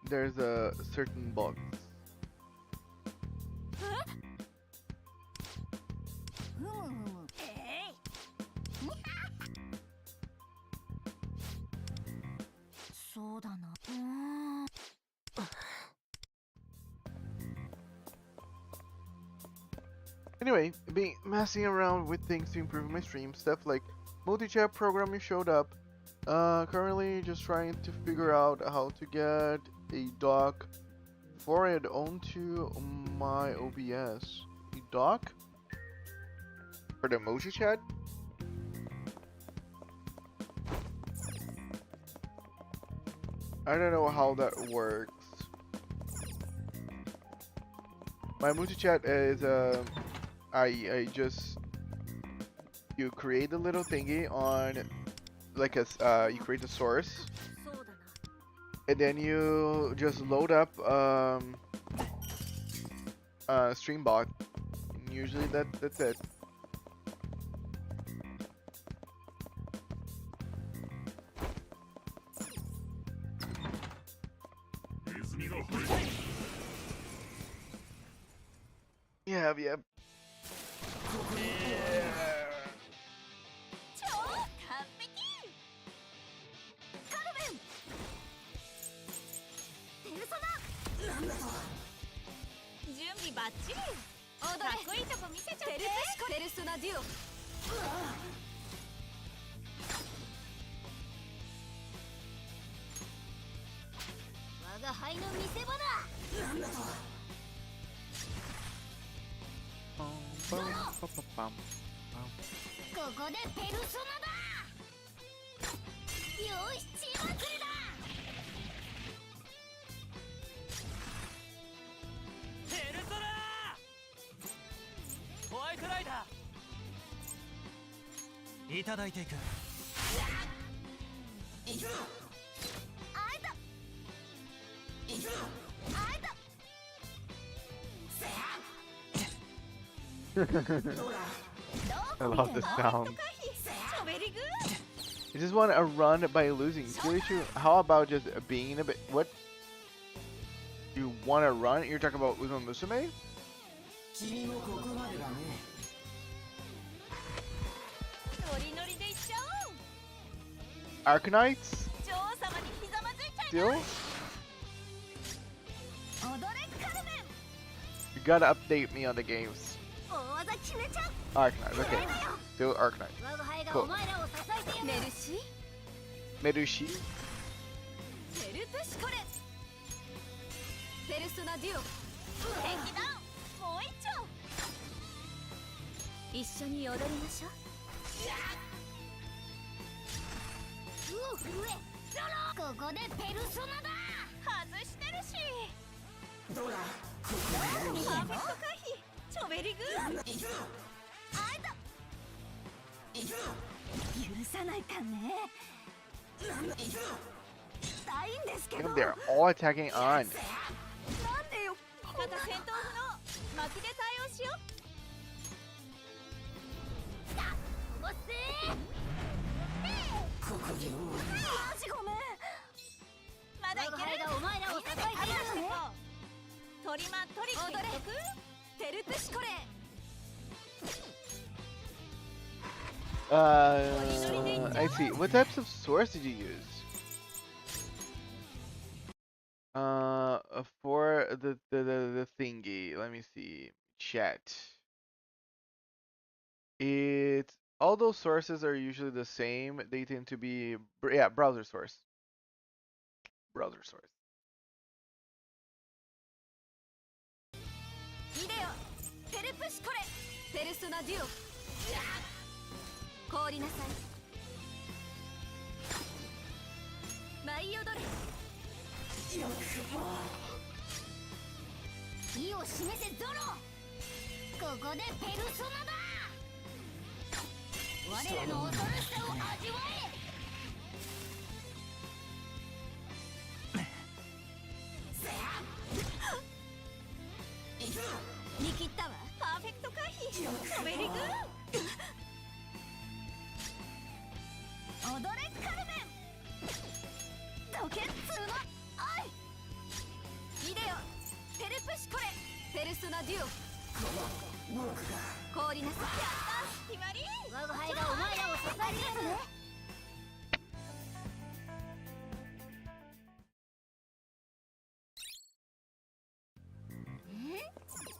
there's a certain box. Anyway, been messing around with things to improve my stream. Stuff like multi-chat programming showed up. Currently just trying to figure out how to get a dock for it onto my OBS. A dock? For the multi-chat? I don't know how that works. My multi-chat is I just you create a little thingy on like a you create a source and then you just load up streambot. And usually that's it. Yeah. バッチリ。かっこいいとこ見せちゃって。ペルソナデュオ。我が輩の見せ場だ。なんだと。ここでペルソナだ。よし、血祭りだ。ペルソナホワイトライダーいただいていく。いくぞ。あいた。いくぞ。あいた。I love the sound. チョベリグ。 You just want a run by losing. Seriously, how about just being a bit? What? You want to run? You're talking about Uzo Musume? 君もここまでだね。ノリノリでいっちゃおう。 Arkanites? 女王様にひざまずいちゃい Still? な。踊れカルメン。 You gotta update me on the games. 大技決めちゃう。 Arkanites, okay. Still Arkanites. 我が輩が Cool. お前らを支えてやる。メルシー。 Merushi? ペルプシコレ。ペルソナデュオ。敵だ。もう一丁。一緒に踊りましょう。ここでペルソナだ。外してるし。どうだ。パーフェクト回避。チョベリグ。いくぞ。あいた。いくぞ。許さないかね。なんだ。いくぞ。したいんですけど。 Damn, they're all attacking on. なんでよ。味方戦闘不能。巻きで対応しよう。おっせー。ここでマジごめん。まだいける。お前らを支えてやるね。トリマトリック踊れ。テルプシコレ。I see. What types of swords did you use? For the thingy. Let me see. Chat. It's all those sources are usually the same. They tend to be yeah, browser source. Browser source. イデオ。テルプシコレ。ペルソナデュオ。凍りなさい。舞い踊れ。意を示せゾロ。ここでペルソナだ。我らの恐ろしさを味わえ。見切ったわ。パーフェクト回避。チョベリグ。踊れカルメン。どけっつうの。おい。イデオ。テルプシコレ。ペルソナデュオ。凍りなさい。やった決まり。我が輩がお前らを支えてやるね。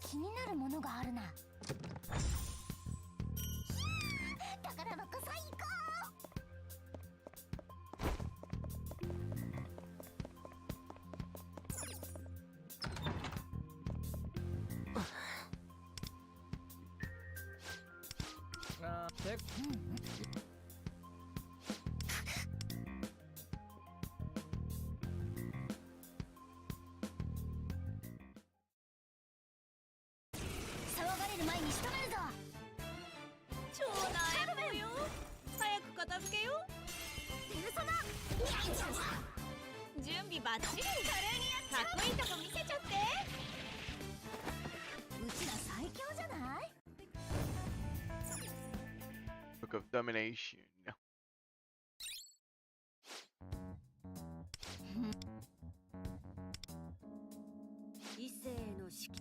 気になるものがあるな。宝箱最高。騒がれる前に仕留めるぞ。超なえるよ。早く片付けよう。ペルソナ。準備バッチリ。かっこいいとこ見せちゃって。うちら最強じゃない。 Book of Domination. 異性の式。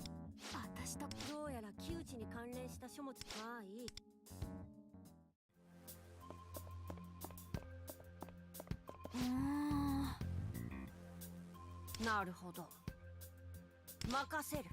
私とどうやら窮地に関連した書物かいい。なるほど。任せる。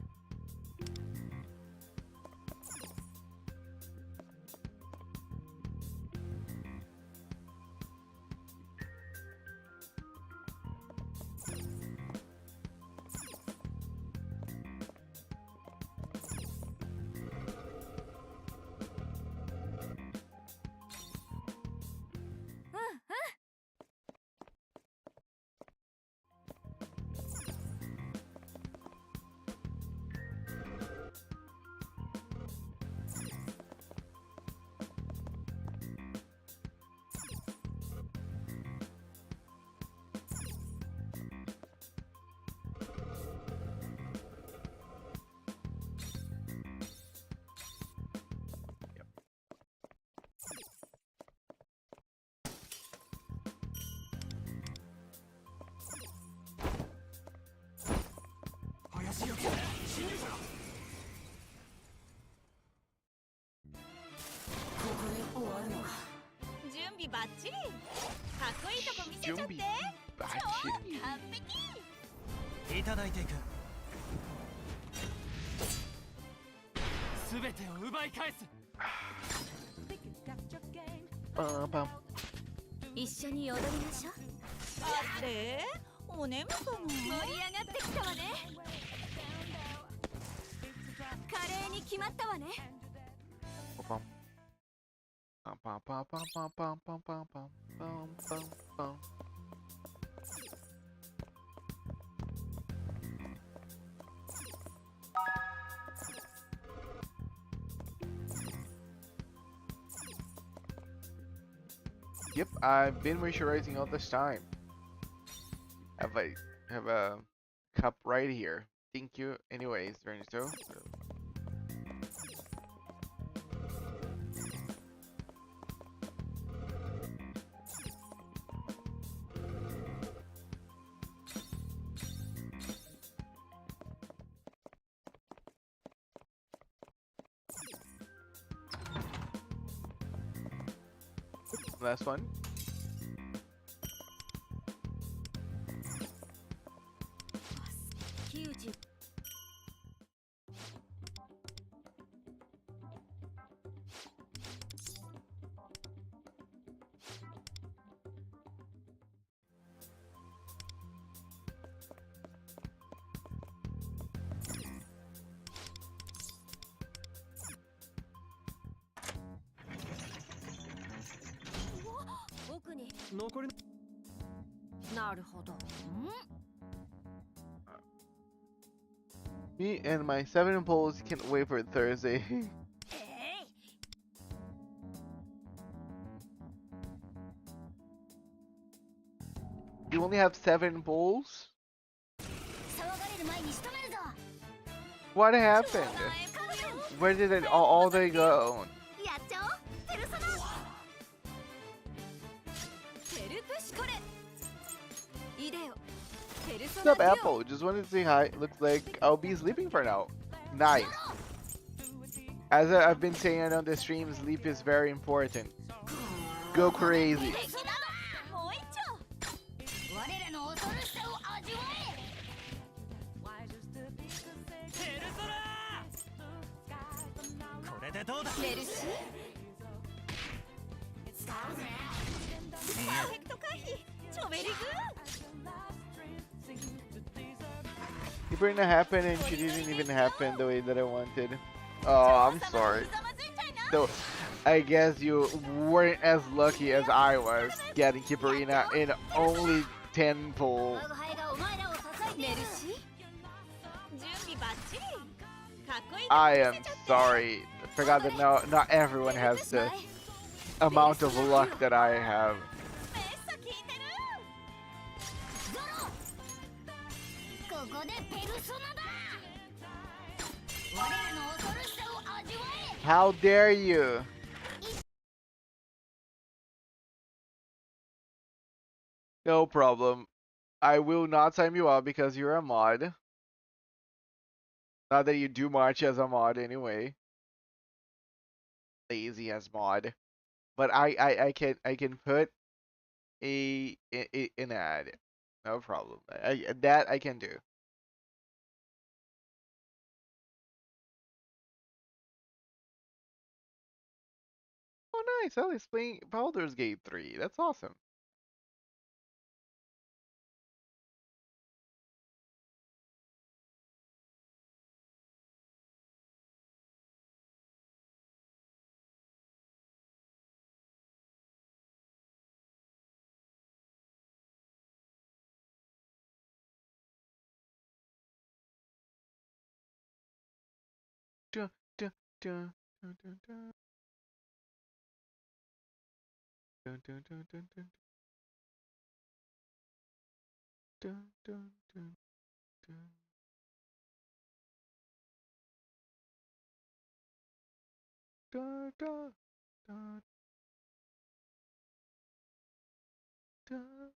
準備バッチリ。かっこいいとこ見せちゃって。 Jumbi 超 Bachi. 完璧。いただいていく。すべてを奪い返す。 Bum, bum. 一緒に踊りましょう。あれお眠かな。盛り上がってきたわね。華麗に決まったわね。 Bum. Bum, bum, bum, bum, bum, bum, bum, bum, bum, bum, bum. Yep, I've been moisturizing all this time. Have a cup right here. Thank you. Anyways, Ernesto. Last one. Me and my 7 polls can't wait for Thursday. You only have 7 polls? What happened? Where did it all they go? やっちゃおう。ペルソナ。ペルプシコレ。イデオ。ペルソ What's ナ up, デュオ。 Apple? Just wanted to say hi. Looks like I'll be sleeping for now. Nice. As I've been saying on the stream, sleep is very important. Go crazy. もう一丁。我らの恐ろしさを味わえ。ペルソナ。これでどうだ。メルシー。パーフェクト回避。チョベリグ It didn't happen and she didn't even happen the way that I wanted. Oh, I'm sorry. So, I guess you weren't as lucky as I was getting Kiparina in only 10 pulls. メルシー。準備バッチリ。かっこいいとこ I 見 am せちゃって。 sorry. Forgot that not everyone has the amount of luck that I have. メッサ効いてる。ゾロ。ここでペルソナだ。我らの恐ろしさを味わえ。 How dare you? No problem. I will not time you out because you're a mod. Not that you do much as a mod anyway. Lazy as mod. But I can put an ad. No problem. That I can do. Oh nice, Ellie's playing Baldur's Gate 3. That's awesome. Dun, dun, dun, dun, dun, dun. Dun, dun, dun, dun, dun. Dun, dun, dun, dun. Dun, dun, dun, dun,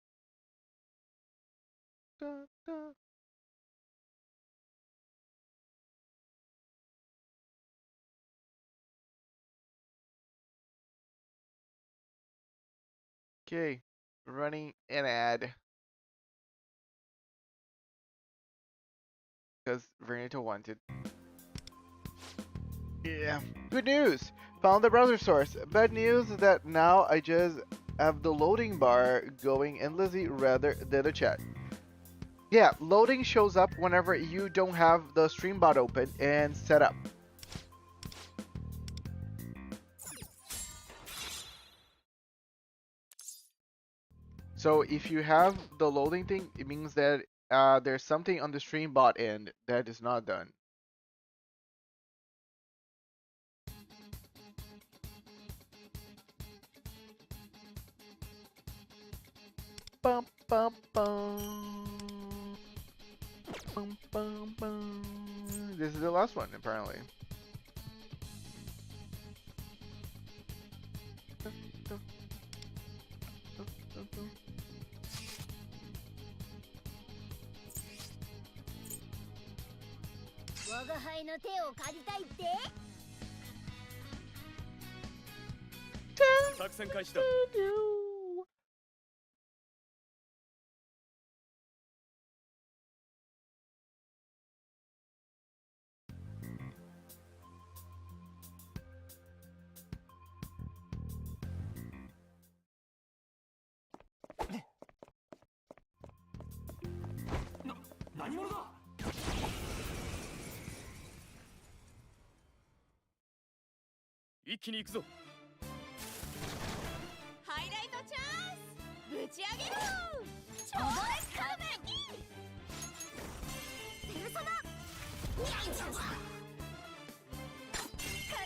dun, dun. Okay, running an ad. Because Vernito wanted. Yeah. Good news! Found the browser source. Bad news is that now I just have the loading bar going endlessly rather than a chat. Yeah, loading shows up whenever you don't have the stream bot open and set up. So if you have the loading thing, it means that there's something on the stream bot end that is not done. Bum, bum, bum. Bum, bum, bum. This is the last one, apparently. 我が輩の手を借りたいって作戦開始だ。何者だ。一気に行くぞ。ハイライトチャンスぶち上げろ超カメペルソナニャンチャンス華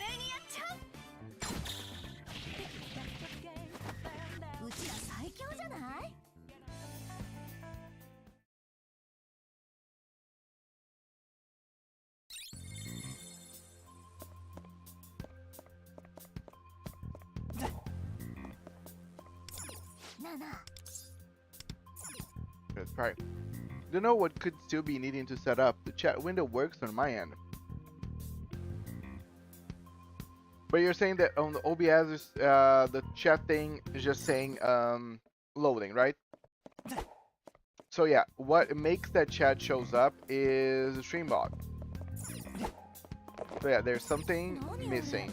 麗にやっちゃううちら最強じゃない That's right. Don't know what could still be needing to set up. The chat window works on my end. But you're saying that on the OBS, the chat thing is just saying loading, right? So yeah, what makes that chat shows up is the stream bot. So yeah, there's something missing.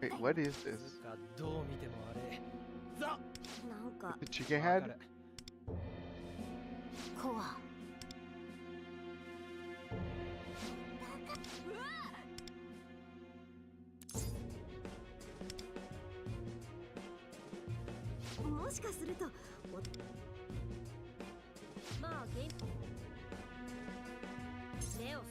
Wait, what is this? The chicken head? もしかするとまあレオさん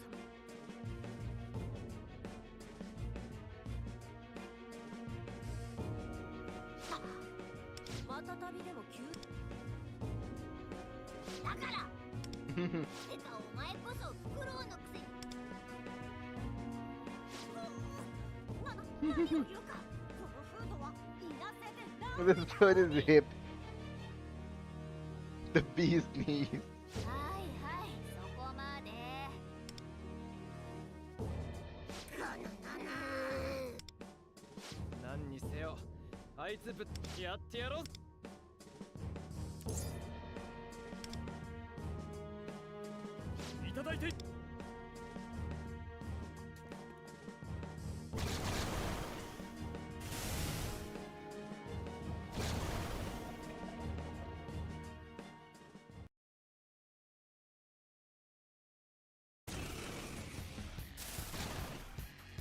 再びでも急だからてかお前こそフクロウのくせに何を言うかこのフードはいなせてな With his foot in his hip. The bee's knees. はいはいそこまで。何にせよあいつぶっやってやろう。いただいて。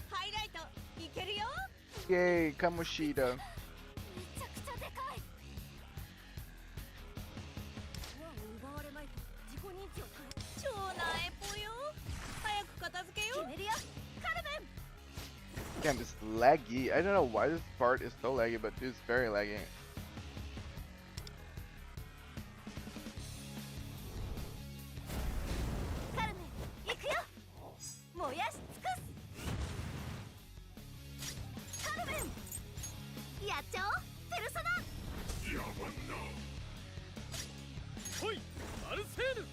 ハイライトいけるよ。 Yay, Kamoshida. めちゃくちゃでかい。輪を奪われまいと自己認知をくれ。超なえぽよ早く片付けよう。決めるよカルメン。 Damn, it's laggy. I don't know why this part is so laggy, but it's very laggy. カルメン行くよ。燃やし尽くす。カルメンやっちゃおうペルソナ。来いアルセーヌ。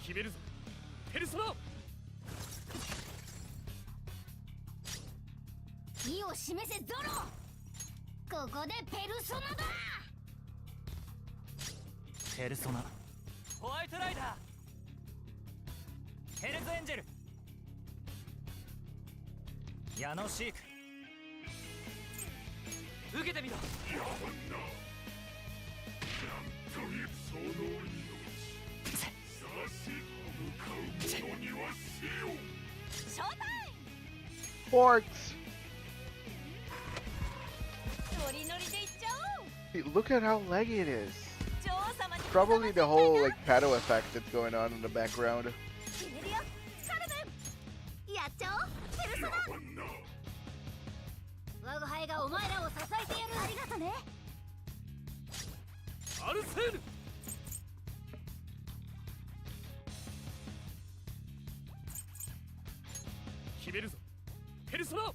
決めるぞペルソナ。意を示せゾロ。ここでペルソナだ。ペルソナホワイトライダーヘルズエンジェルヤノシーク受けてみろ。ショータイ Forks! ム。ノリノリでいっちゃおう。 Dude, look at how laggy it is. 女王様に Probably the whole like paddle effect that's going on in the background. 決めるよカルメンやっちゃおうペルソナ。我が輩がお前らを支えてやる。ありがとね。アルセーヌ。決めるぞペルソナ。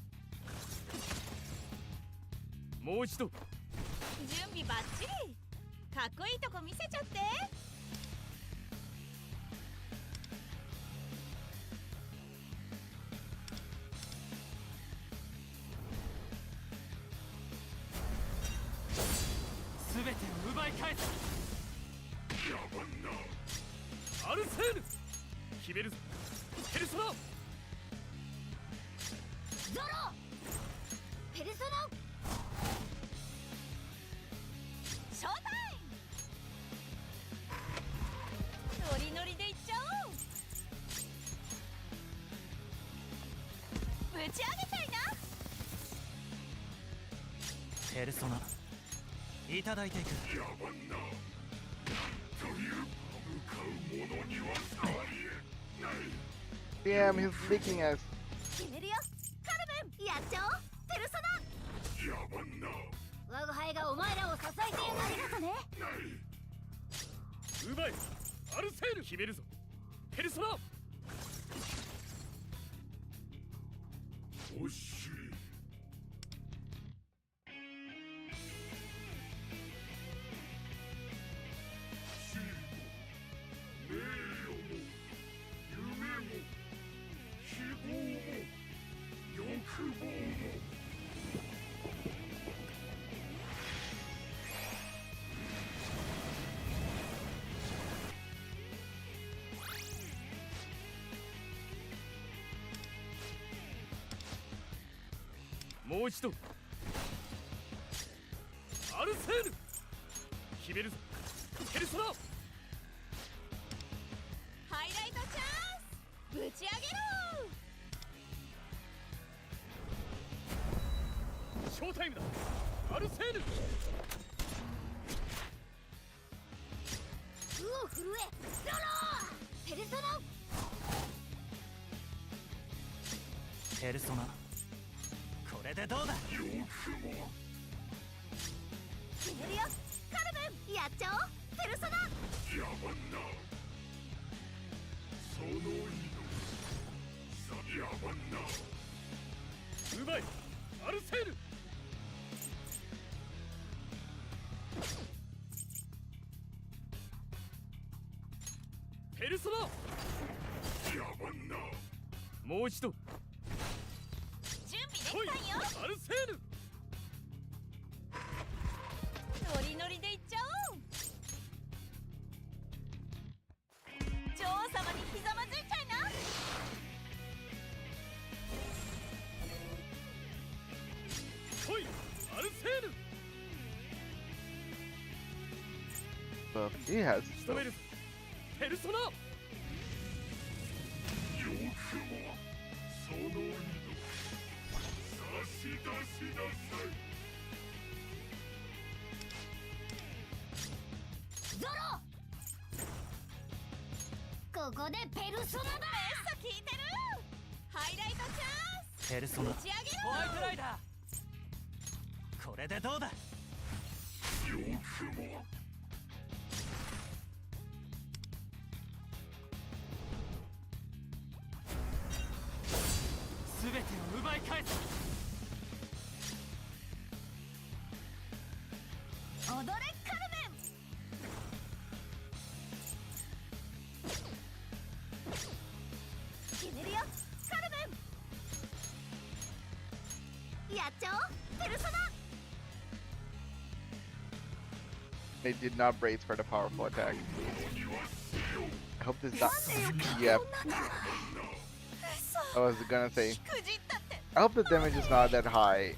もう一度。準備バッチリ。かっこいいとこ見せちゃって。すべてを奪い返す。アルセーヌ。決めるぞペルソナ。ゾロペルソナショータイム。ノリノリでいっちゃおう。ぶち上げちゃいな。ペルソナいただいていく。 Damn, he's licking us. 決めるよカルメンやっちゃおうペルソナ。我が輩がお前らを支えてやる。ありがとね。うまいアルセーヌ。決めるぞペルソナ。惜しい。もう一度アルセーヌ。決めるぞペルソナ。ハイライトチャンスぶち上げろ。ショータイムだアルセーヌ。うを震えゾロペルソナ。ペルソナこれでどうだ。決めるよカルメン。やっちゃおうペルソナ。うまいアルセール。ペルソナもう一度。準備できたんよ。アルセール。ノリノリでいっちゃおう。女王様にひざまずいちゃいな。来いアルセール。 But he has 仕留めるペルソナ。ゾロ。ここでペルソナだ。メッサ効いてる。ハイライトチャンス。ペルソナ打ち上げろ。ホワイトライダーこれでどうだ。全てを奪い返す。踊れカルメン。決めるよカルメン。やっちゃおうペルソナ。 They did not brace for the powerful attack. I hope this not. Yep. I was gonna say. しくじったって。 I hope the damage is not that high.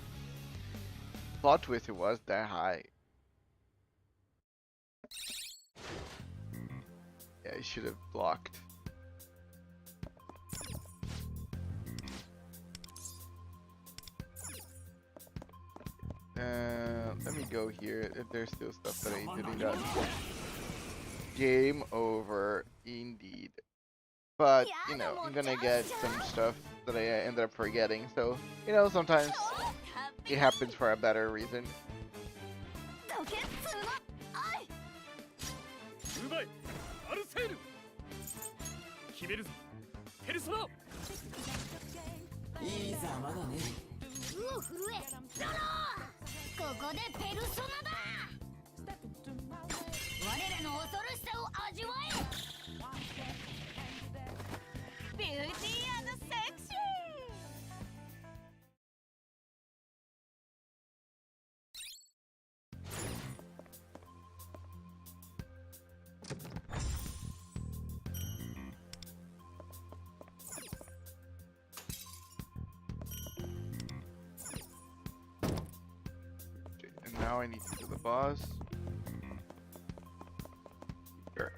Plot twist, it was that high. Yeah, I should have blocked. Let me go here if there's still stuff that I didn't got. Game over, indeed. But, you know, I'm gonna get some stuff that I ended up forgetting. So, you know, sometimes it happens for a better reason. どけっつうの。おい。うまいアルセール。決めるぞペルソナ。いいざまだね。うお震えゾロ。ここでペルソナだ。我らの恐ろしさを味わえ。ビューティー&セクシー。 Okay, and now I need to do the boss. Sure.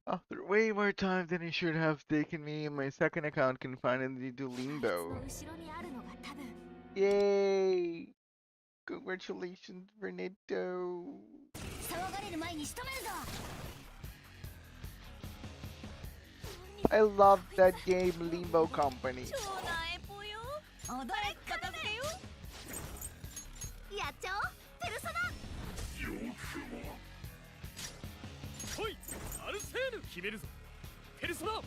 After way more time than it should have taken me, my second account can finally do Limbo. 後ろにあるのが多分 Yay! Congratulations, Bernardo. 騒がれる前に仕留めるぞ。 I love that game, Limbo Company. 超なエポよ。踊れ片付けよ。やっちゃおうペルソナ。来いアルセール。決めるぞペルソナ。うお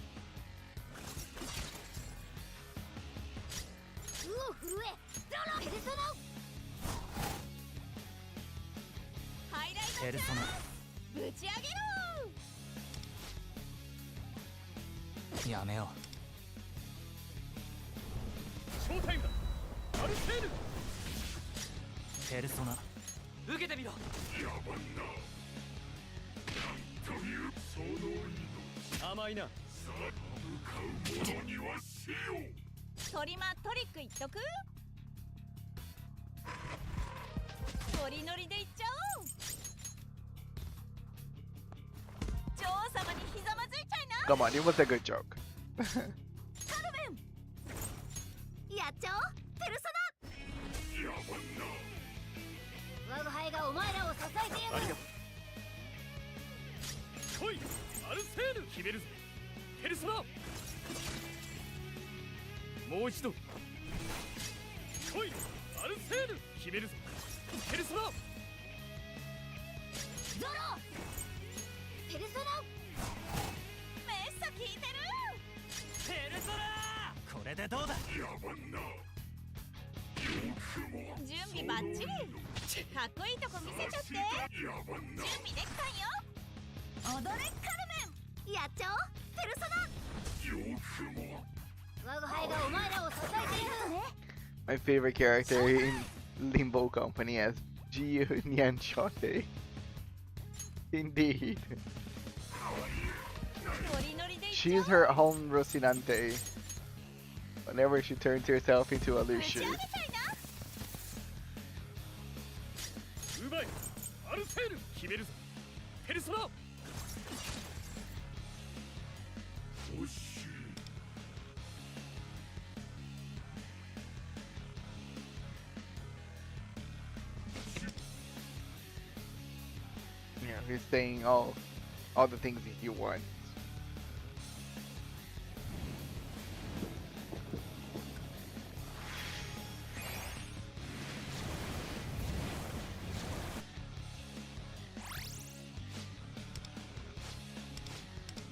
震えゾロペルソナ。ハイライトチャンス。ペルソナぶち上げろ。やめよう。ショータイムだアルセール。ペルソナ受けてみろ。甘いな。トリマトリックいっとく。ノリノリでいっちゃおう。女王様にひざまずいちゃいな。 Come on, it was a good joke. カルメン。やっちゃおうペルソナ。我が輩がお前らを支えてやる。来いアルセール。決めるぞペルソナもう一度来いアルセーヌ決めるぞペルソナゾロペルソナメッサ効いてるペルソナこれでどうだ準備バッチリかっこいいとこ見せちゃって準備できたんよ踊れカルメンやっちゃおうペルソナ我が輩がお前らを支えているのね My favorite character in Limbo Company as Jiyu Nyanshote. Indeed. ノリノリでいっち She's ゃおう her own Rocinante. Whenever she turns herself into a 打ち Lucius. 上げたいなうまいアルセーヌ決めるぞペルソナ Yeah, he's saying all the things that he wants.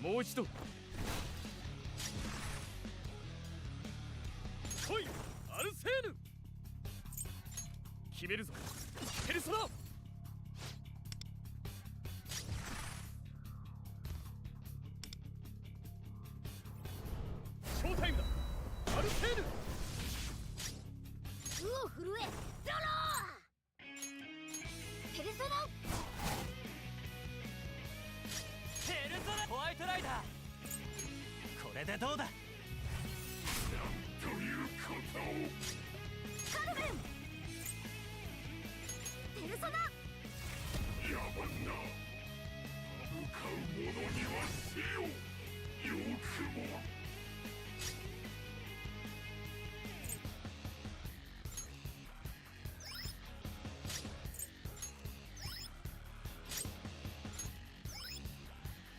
もう一度来いアルセーヌ決めるぞペルソナショータイムだアルセーヌうお震えゾロペルソナペルソナホワイトライダーこれでどうだカルメンペルソナ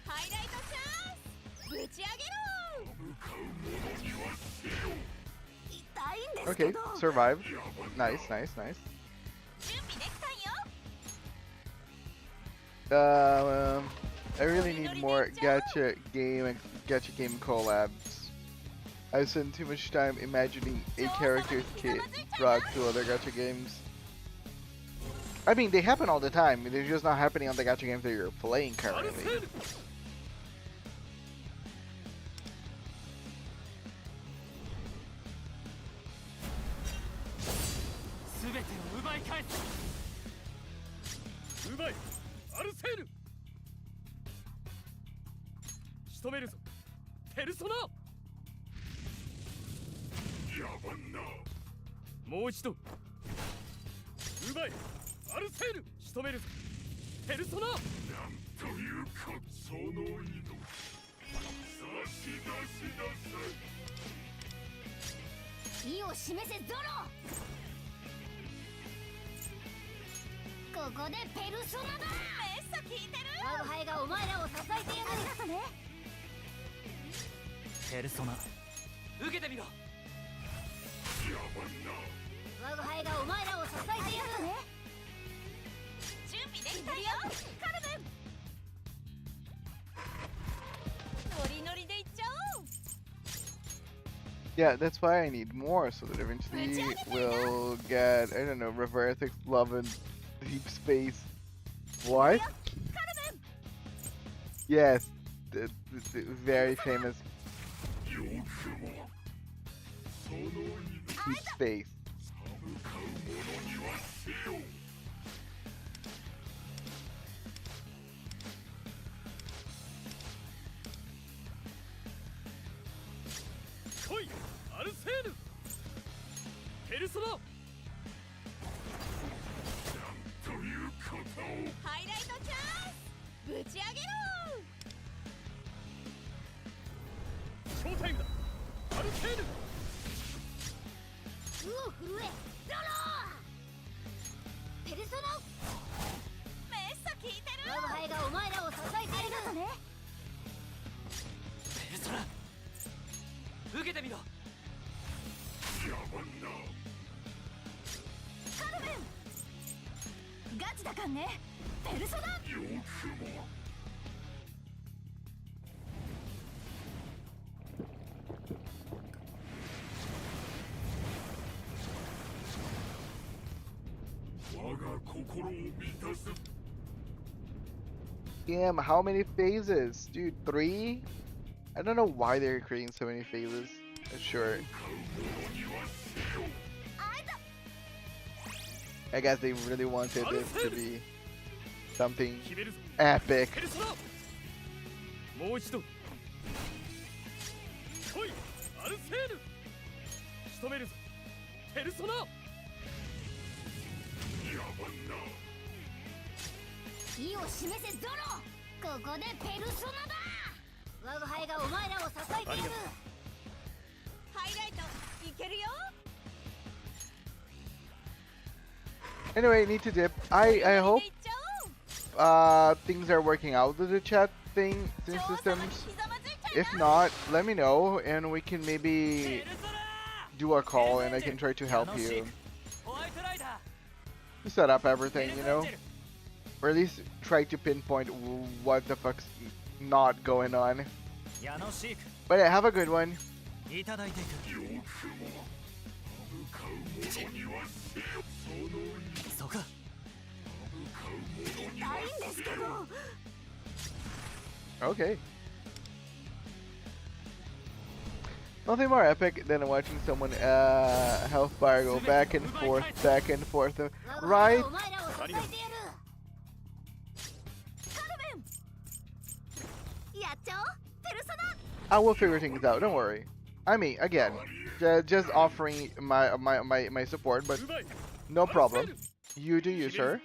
ハイライトチャンスぶち上げろ痛いんですけ Okay, ど survived. Nice, nice, nice. 準備できたんよ I really need more gacha game collabs. I spend too much time imagining a character's kit brought to other gacha games. I mean, they happen all the time. They're just not happening on the gacha games that you're playing アルセ currently. ーヌすべてを奪い返すうまいアルセーヌ仕留めるぞペルソナもう一度うまいアルセーヌ仕留めるぞペルソナ意を示せゾロここでペルソナだメッサ効いてる我が輩がお前らを支えてやるありがとねペルソナ受けてみろ我が輩がお前らを支えてやるね準備できたよカルメンノリノリでいっちゃおう Yeah, that's why I need more, so that eventually we'll get, I don't know, reverse love and deep space. What? Yes, the very famous deep space. Koi! アルセーヌペルソナハイライトチャンスぶち上げろショータイムだアルセーヌうお震えロロペルソナメッサ効いてる我が輩がお前らを支えているねペルソナてみろ。カルメンガチだかんね。ペルソナ。Damn, how many phases? Dude, 3? I don't know why they're creating so many phases. Sure. I guess they really wanted this to be something epic. もう一度。来い、アルセール。仕留めるぞ。ペルソナ。意を示せゾロ。ここでペルソナだ。我が輩がお前らを支えてやる。ハイライトいけるよ。 Anyway, need to dip. I hope things are working out with the chat thing systems. If not, let me know and we can maybe do a call and I can try to help you to set up everything, you know? Or at least try to pinpoint what the fuck's not going on. But yeah, have a good one. いただいていく。そうか。痛いんですけど。 Okay. Nothing more epic than watching someone health bar go back and forth, right? お前らを支えてやる。カルメン。やっちゃおう。ペルソナ。 I will figure things out. Don't worry. I mean, again, just offering my support, but no problem. You do you, sir.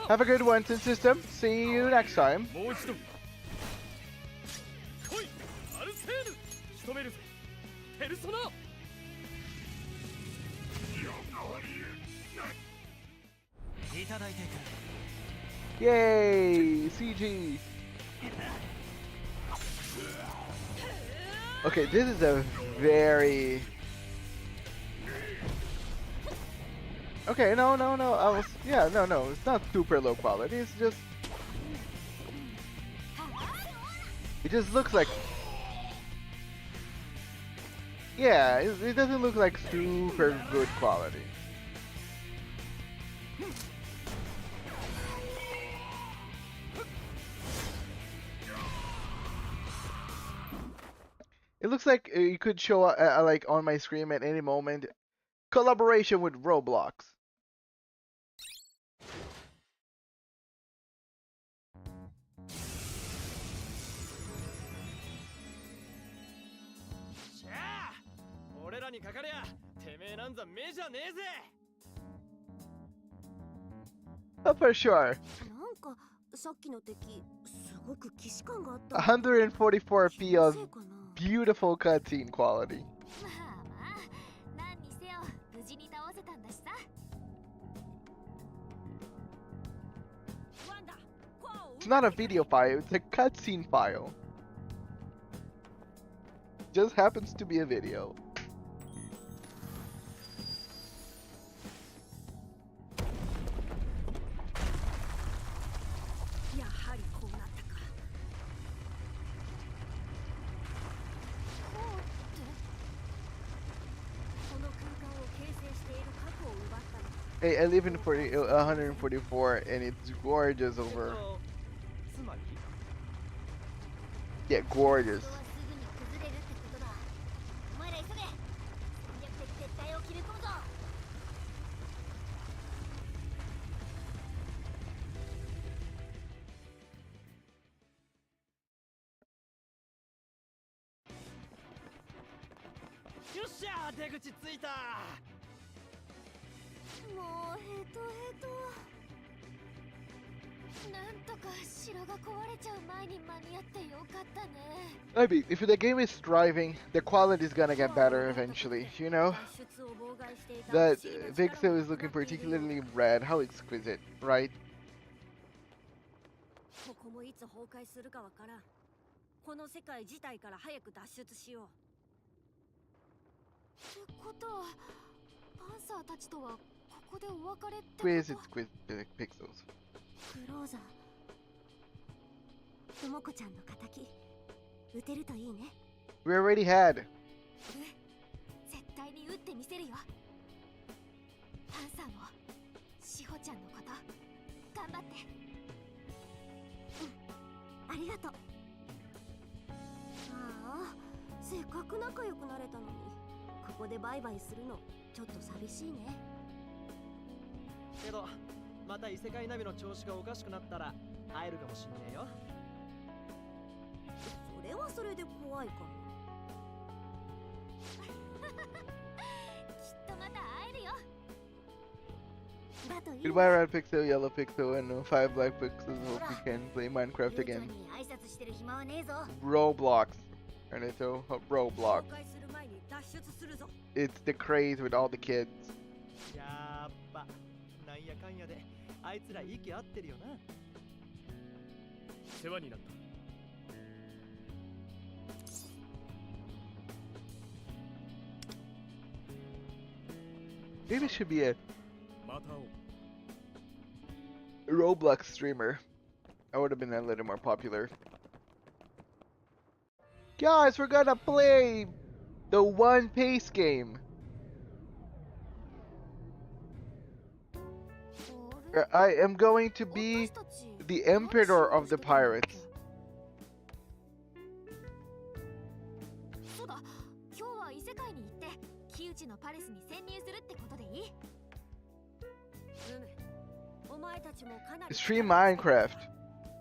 Have a good one, system. See you next time. もう一度。来い、アルセール。仕留めるぞ。ペルソナ。いただいていく。 Yay! CG! Okay, this is a very... Okay, no, it's not super low quality, it's just... It just looks like... Yeah, it doesn't look like super good quality. It looks like you could show like on my screen at any moment. Collaboration with Roblox. For sure. なんかさっきの敵すごく既視感があった。 144p of 気のせいかな。 beautiful cutscene quality. まあまあ、何にせよ無事に倒せたんだしさ。 It's not a video file, it's a cutscene file. Just happens to be a video. やはりこうなったか。この空間を形成している核を奪ったの。 Hey, I live in 144 and it's gorgeous over. つまり Yeah, gorgeous. ここはすぐに崩れるってことだ。お前ら急げ。戦略的撤退を決め込むぞ。 よっしゃー、出口ついた。もうヘトヘト。なんとか城が壊れちゃう前に間に合ってよかったね。 I mean, if the game is striving, the quality is gonna get better eventually, you know? 脱出を妨害していた That 不思議な力 Vixo is looking particularly red, how exquisite, right? ここもいつ崩壊するかわからん。この世界自体から早く脱出しよう。ことはパンサーたちとはここでお別れってこと？ Quiz it with pixels. クローザー。ともこちゃんの敵撃てるといいね。 We already had. 絶対に撃ってみせるよ。パンサーもしほちゃんのこと頑張って。ありがとう。ああ、せっかく仲良くなれたのにここでバイバイするのちょっと寂しいね。けどまた異世界ナビの調子がおかしくなったら会えるかもしんねえよ。それはそれで怖いかも。きっとまた会えるよ。だといいね。 Goodbye, red pixel, yellow pixel, and 5 black pixels. Hope we can play Minecraft ゆうちゃ again. んに挨拶してる暇はねえぞ。 Roblox. And it's Roblox. 公開する前に脱出するぞ。 It's the craze with all the kids. やっぱなんやかんやであいつら息合ってるよな。世話になった。 Maybe it should be a また会おう。 Roblox streamer. I would have been a little more popular. Guys, we're gonna play the One Piece game. I am going to be the Emperor of the Pirates. そうだ、今日は異世界に行って木内のパレスに潜入するってことでいい？お前たちもかなり Stream Minecraft.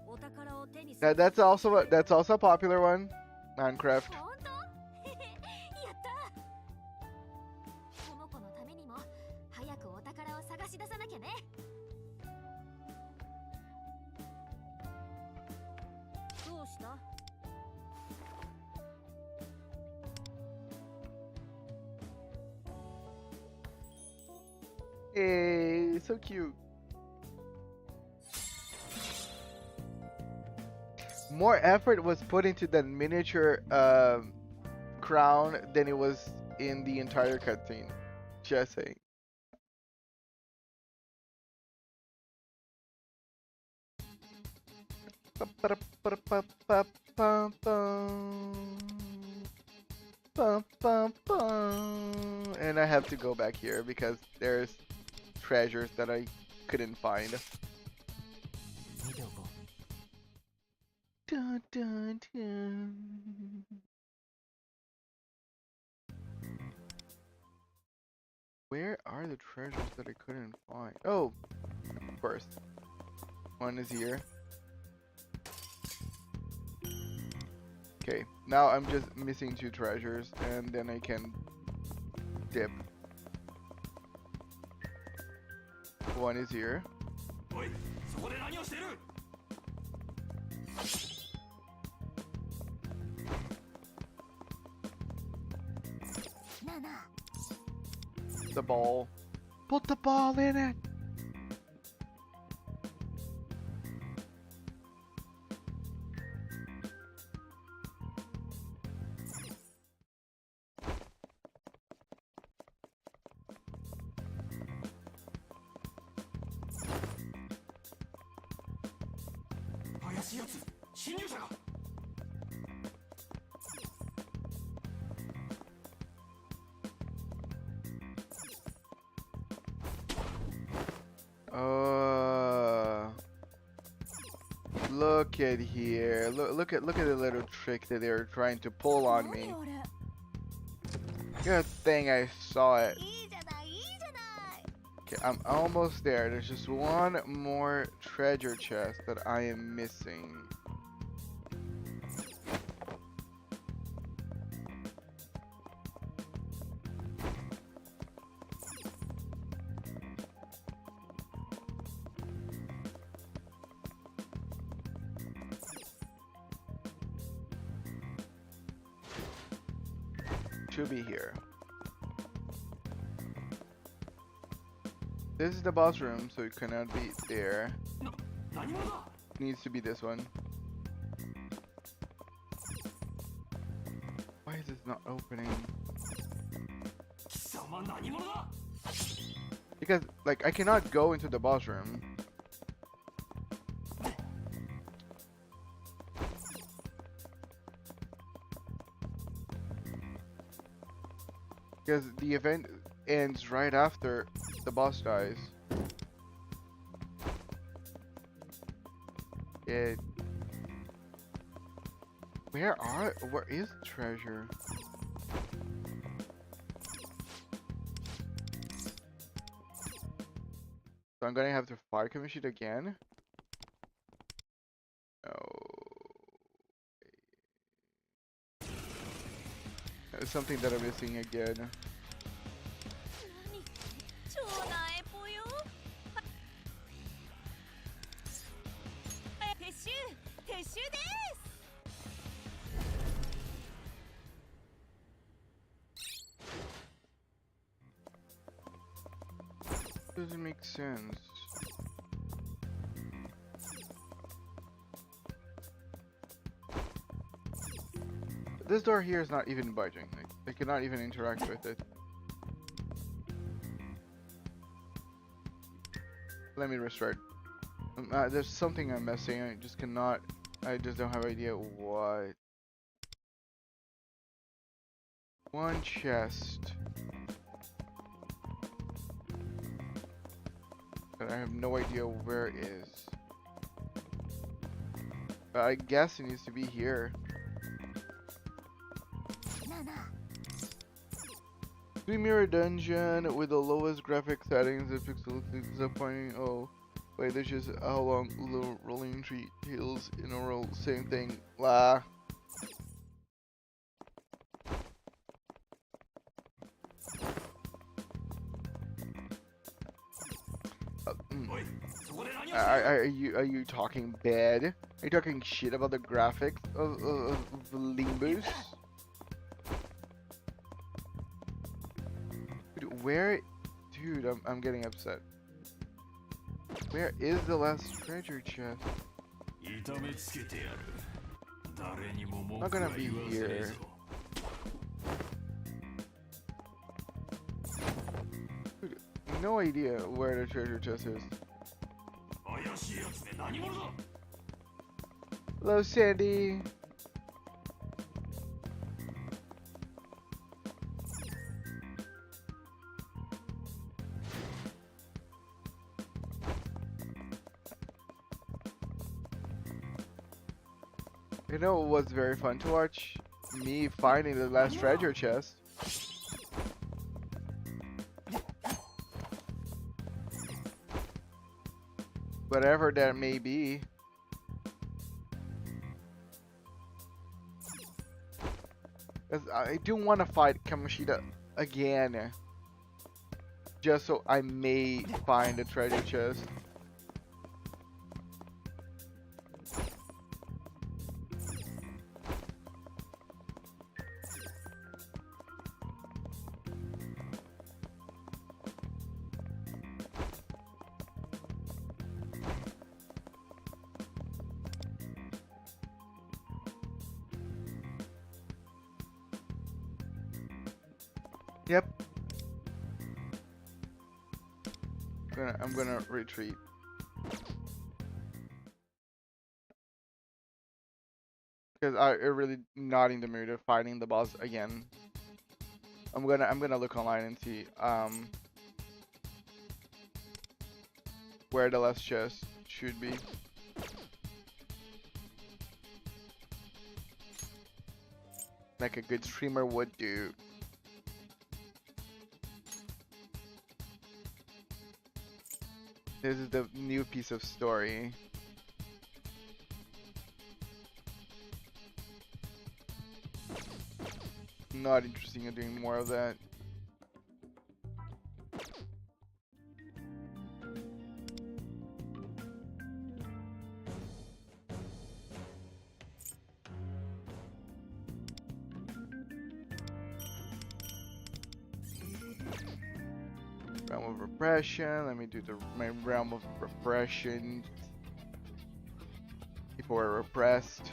お宝を手にする。 That's also a popular one. Minecraft. 本当？やったー。ともこのためにも早くお宝を探し出さなきゃね。どうした？ Hey, so cute. More effort was put into the miniature crown than it was in the entire cutscene. Just saying. And I have to go back here because there's treasures that I couldn't find. 見ておこう。 Dun, dun, dun. Where are the treasures that I couldn't find? Oh, first. One is here. Okay, now I'm just missing 2 treasures and then I can dip. One is here. おい、そこで何をしている？ なあなあ。 The ball. Put the ball in it. Look at here. Look at the little trick that they were trying to pull on me. Good thing I saw it. いいじゃないいいじゃない。 Okay, I'm almost there. There's just one more treasure chest that I am missing. Should be here. This is the boss room, so it cannot be there. Needs to be this one. Why is this not opening? Because, like, I cannot go into the boss room. Because the event ends right after the boss dies. It... Where is the treasure? So I'm gonna have to fire commission again? No. There's something that I'm missing again. 超なえぽよ撤収撤収です Doesn't make sense. This door here is not even budging. Like, I cannot even interact with it. Let me restart. There's something I'm missing. I just cannot. I just don't have idea what. One chest. But I have no idea where it is. I guess it needs to be here. なあなあ Three mirror dungeon with the lowest graphic settings. The pixel looks disappointing. Oh, wait, there's just how long little rolling tree hills in a row. Same thing. La. Are you talking bad? Are you talking shit about the graphics of Limbus? Where, dude, I'm getting upset. Where is the last treasure chest? Not gonna be here. Dude, no idea where the treasure chest is. Hello, Sandy. You know it was very fun to watch? Me finding the last treasure chest. Whatever that may be. Cause I do want to fight Kamoshida again. Just so I may find a treasure chest. Yep. I'm gonna retreat. Because I'm really not in the mood of fighting the boss again. I'm gonna look online and see where the last chest should be. Like a good streamer would do. This is the new piece of story. Not interested in doing more of that. Realm of repression. Let me do my realm of repression. People are repressed.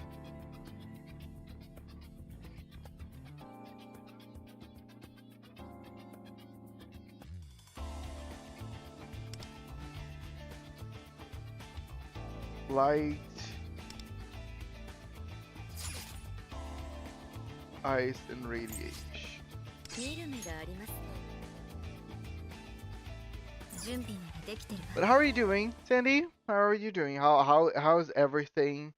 light, ice, and radiation. 見る目がありますね。準備ならできてるわ。 But how are you doing, Sandy? How are you doing? How's everything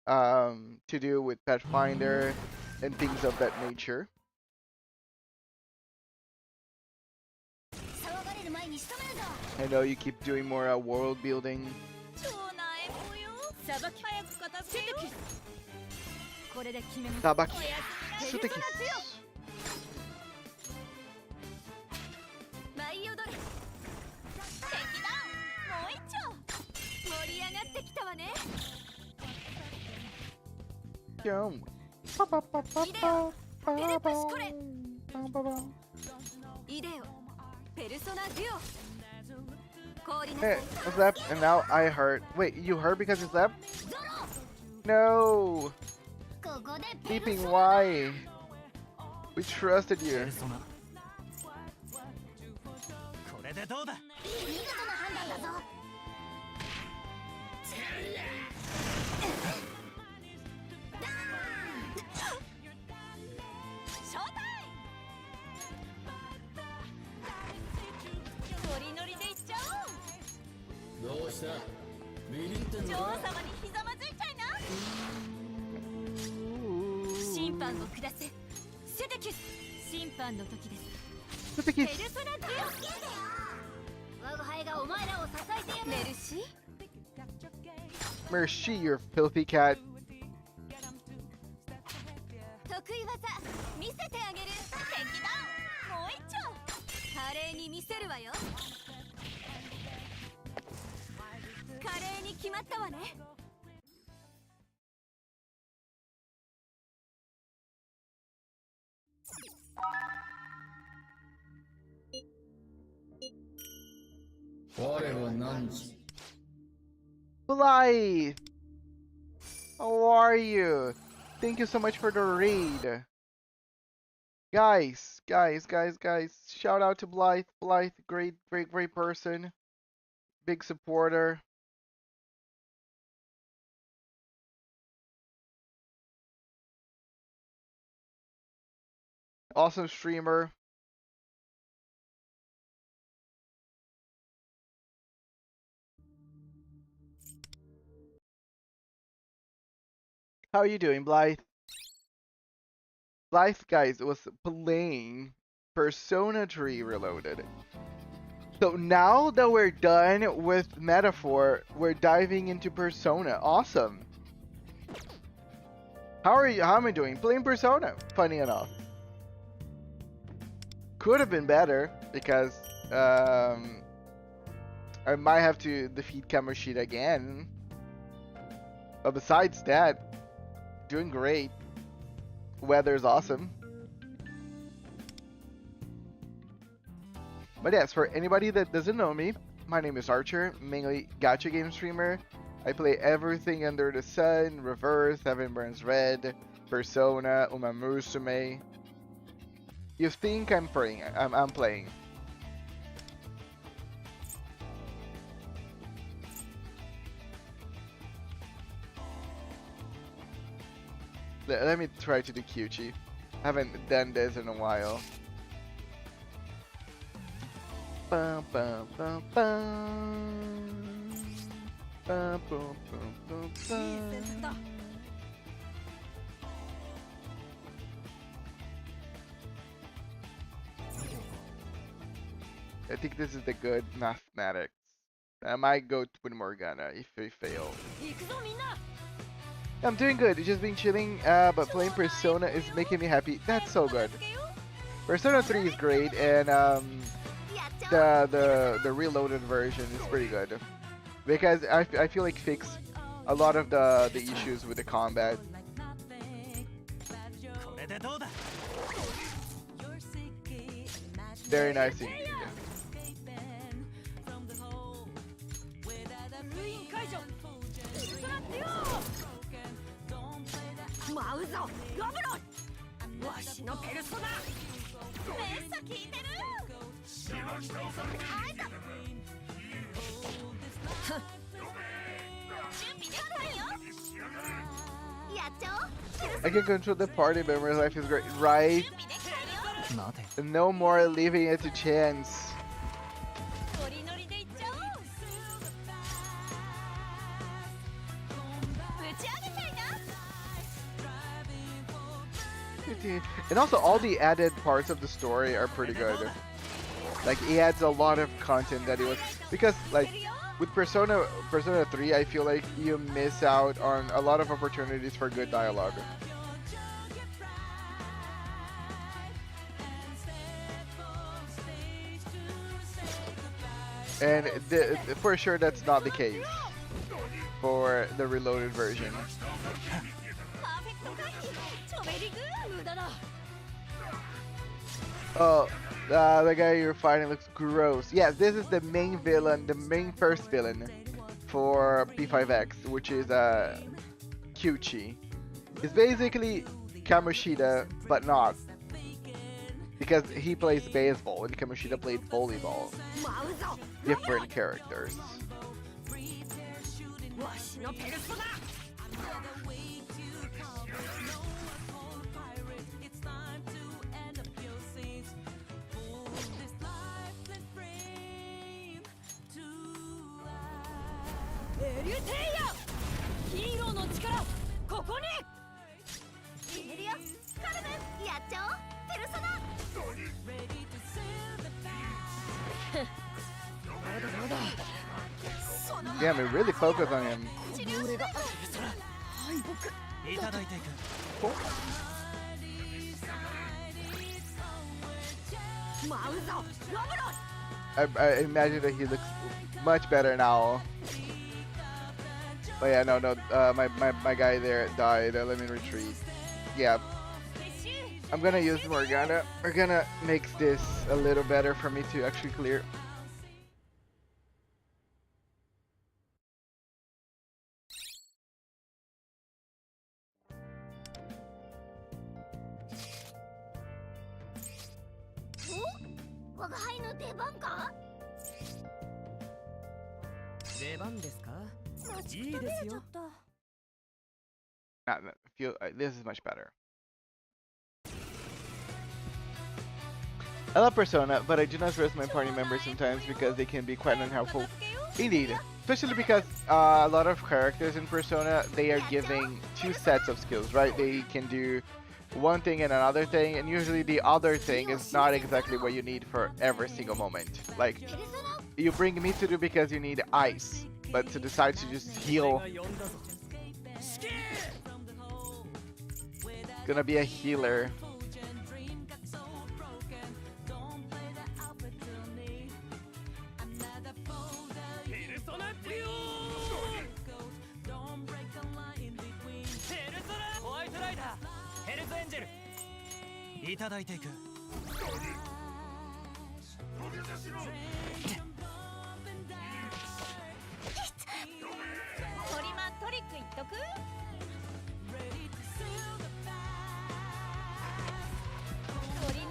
to do with Pet Finder and things of that nature? 騒がれる前に仕留めるぞ。 I know you keep doing more world building. 超なえぽよ。さばき早く片付けよ。これで決めます。 Tabaki. おやすみな。ペル Sutekis. ソナ強。舞い踊れ。敵だ。もう一丁。盛り上がってきたわね。 Yum. イデオ。ペルソナデュオ。 Hey, I slept and now I hurt. Wait, you hurt because you slept? No! ここでペル Sleeping, ソナ。 why? We trusted ペ you. ルソナこれでどうだ。見事な判断だぞ。ショータイム。ノリノリでいっちゃおう。どうしたビビってん女のか王様にひざまずいちゃいな。審判を下せ。セテキュス。審判の時です。ペ Sutekis. ルソナデュオ。我が輩がお前らを支えてやる。メルシー。 Mercy, you filthy cat. 得意技見せてあげる。敵だ。もう一丁。華麗に見せるわよ。華麗に決まったわね。我は何時 Blythe! How are you? Thank you so much for the raid. Guys, shout out to Blythe. Blythe, great person. Big supporter. Awesome streamer. How are you doing, Blythe? Blythe, guys, was playing Persona 3 Reloaded. So now that we're done with Metaphor, we're diving into Persona. Awesome. How am I doing? Playing Persona, funny enough. Could have been better because I might have to defeat Kamoshida again. But besides that, doing great. Weather's awesome. But yes, for anybody that doesn't know me, my name is Archer, mainly gacha game streamer. I play everything under the sun, Reverse, Heaven Burns Red, Persona, Uma Musume. You think I'm playing? I'm playing. Let me try to do Kyuchi. Haven't done this in a while. Bum, bum, bum, bum. Bum, bum, bum, bum, bum. I think this is the good mathematics. I might go with Morgana if we fail. 行くぞみんな。 I'm doing good. Just been chilling, but playing Persona is making me happy. That's so good. Persona 3 is great, and やっちゃおう。 the reloaded version is pretty good because I feel like fixed a lot of the issues with the combat. これでどうだ。 Very nice. 封印解除。ペルソナデュオ。舞うぞラブロイ。わしのペルソナ。めっさ効いてる。あいた。I can control the party members. Life is great, right? 待て No more leaving it to chance. ノリノリでいっちゃおう。打ち上げちゃいな。 And also, all the added parts of the story are pretty good. Like, he adds a lot of content that he was, because like with Persona 3, I feel like you miss out on a lot of opportunities for good dialogue. And for sure, that's not the case for the reloaded version. パーフェクト回避。超ベリグー無駄だ。 Oh, the guy you're fighting looks gross. Yes, this is the main villain, the main first villain for P5X, which is Kyuchi. It's basically Kamoshida, but not. Because he plays baseball and Kamoshida played volleyball. Different characters. わしのペルソナ。 エリュテイヤヒーローの力ここにエリアカルメンやっちゃおうペルソナ Yeah, I mean, really focus on him. いただいていく マウゾロブロ I imagine that he looks much better now. But yeah, no, my guy there died. Let me retreat. Yeah, I'm gonna use Morgana. Morgana makes this a little better for me to actually clear. Oh? 我が輩の出番か？ 出番ですか？ いいですよ。 This is much better. I love Persona, but I do not trust my party members sometimes because they can be quite unhelpful. Indeed, especially because a lot of characters in Persona, they are giving two sets of skills, right? They can do one thing and another thing, and usually the other thing is not exactly what you need for every single moment. Like, you bring Mitsuru because you need ice, but to decide to just heal, gonna be a healer.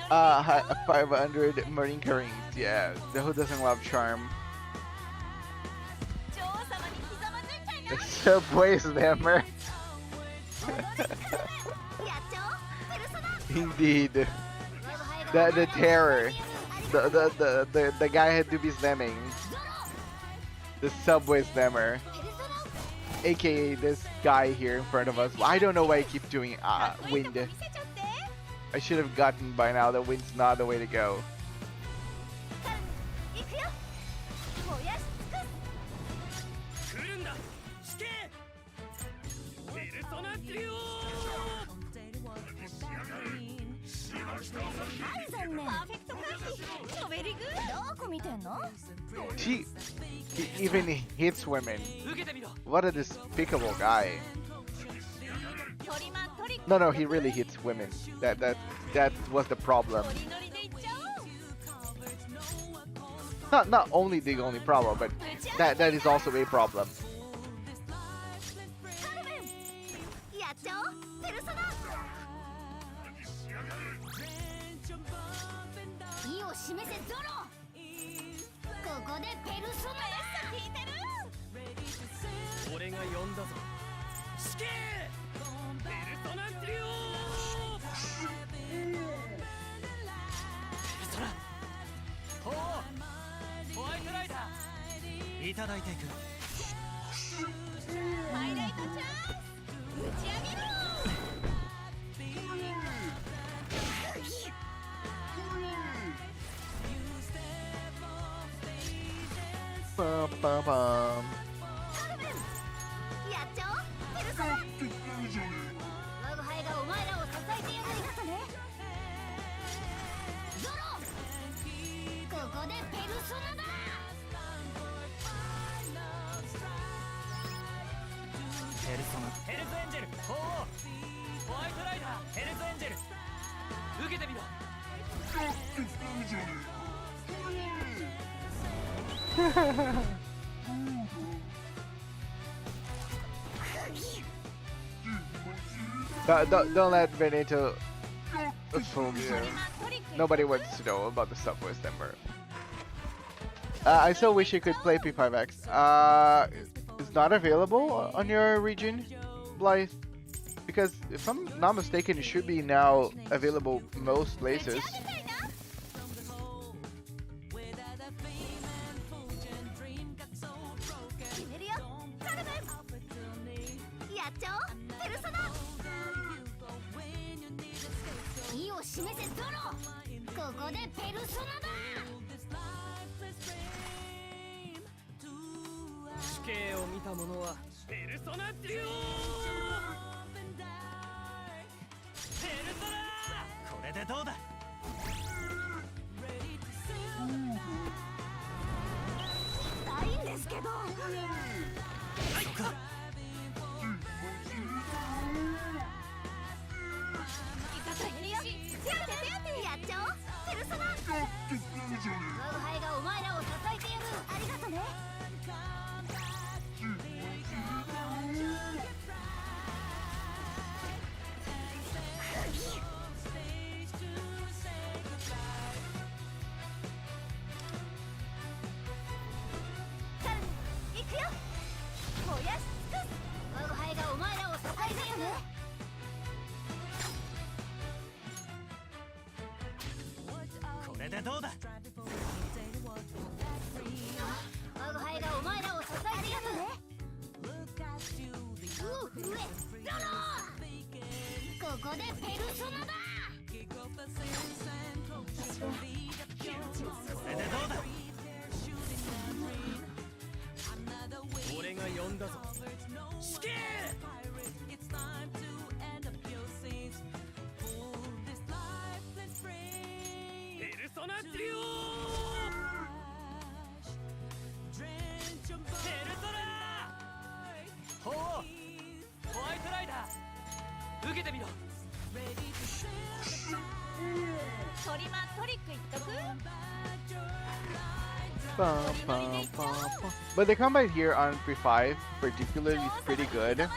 Uh, 500 Marine Marines, yeah. Who doesn't love charm? The subway slammer. Indeed. The terror. The guy had to be slamming. The subway slammer. AKA this guy here in front of us. I don't know why I keep doing wind. I should have gotten by now that wind's not the way to go. He even hits women. What a despicable guy. No, he really hits women. That was the problem. Not only the only problem, but that is also a problem. が呼んだぞ。死刑ペルソナデュオペルソナほうホワイトライダーいただいていく。ハイライトチャンス打ち上げろ。パンパンパン。やっちゃおうペルソナ。我が輩がお前らを支えてやる。ありがとねゾロ。ここでペルソナだ。ペルソナヘルズエンジェルほうホワイトライダーヘルズエンジェル受けてみろ。Don't let Benito fool you. Nobody wants to know about the subway stammer. I still wish you could play P5X. It's not available on your region, Blythe, because if I'm not mistaken, it should be now available most places. 決めるよカルメン。やっちゃおうペルソナ。意を示せゾロ。ここでペルソナだ。死刑を見た者はペルソナデュオペルソナこれでどうだ。ないんですけど。そこだ。やっちゃおうペルソナ。我が輩がお前らを支えてやる。ありがとね。行くよ燃やし尽くす。我が輩がお前らを支えてやる。これでどうだ。我が輩がお前らを支えてやるね。上ゾロ。ここでペルソナだ。これでどうだ。俺が呼んだぞ。死刑ペルソナデュオペルソナほうホワイトライダー受けてみろ。トリマトリック言っとく。 But the combat here on P5 particularly is pretty good.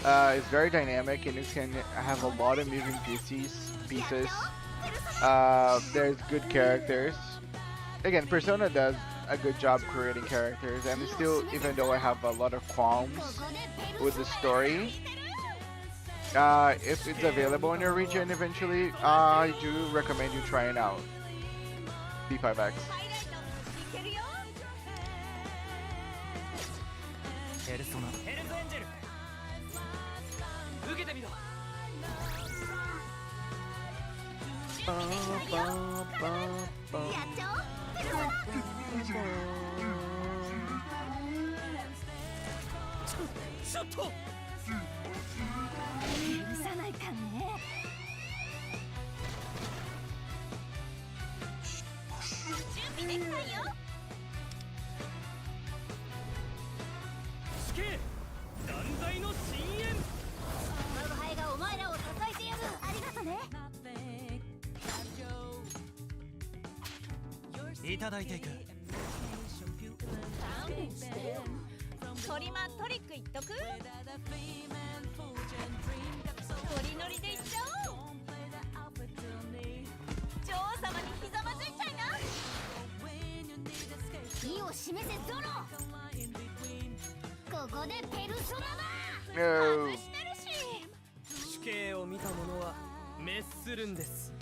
It's very dynamic and you can have a lot of moving pieces. There's good characters. Again, Persona does a good job creating characters, and still, even though I have a lot of qualms with the story, if it's available in your region eventually, I do recommend you trying out P5X. ペルソナヘルズエンジェル受けてみろ。やっちゃおうペルソナ。ちょっと許さないかね。準備できたよ。死刑断罪の深淵。我が輩がお前らを支えてやる。ありがとね。いただいていく。勘弁してよ。トリマトリック言っとく。ノリノリでいっちゃおう。女王様にひざまずいちゃいな。意を示せゾロ。こここでペルソナだ。 No. してるし。死刑を見た者は滅するんです。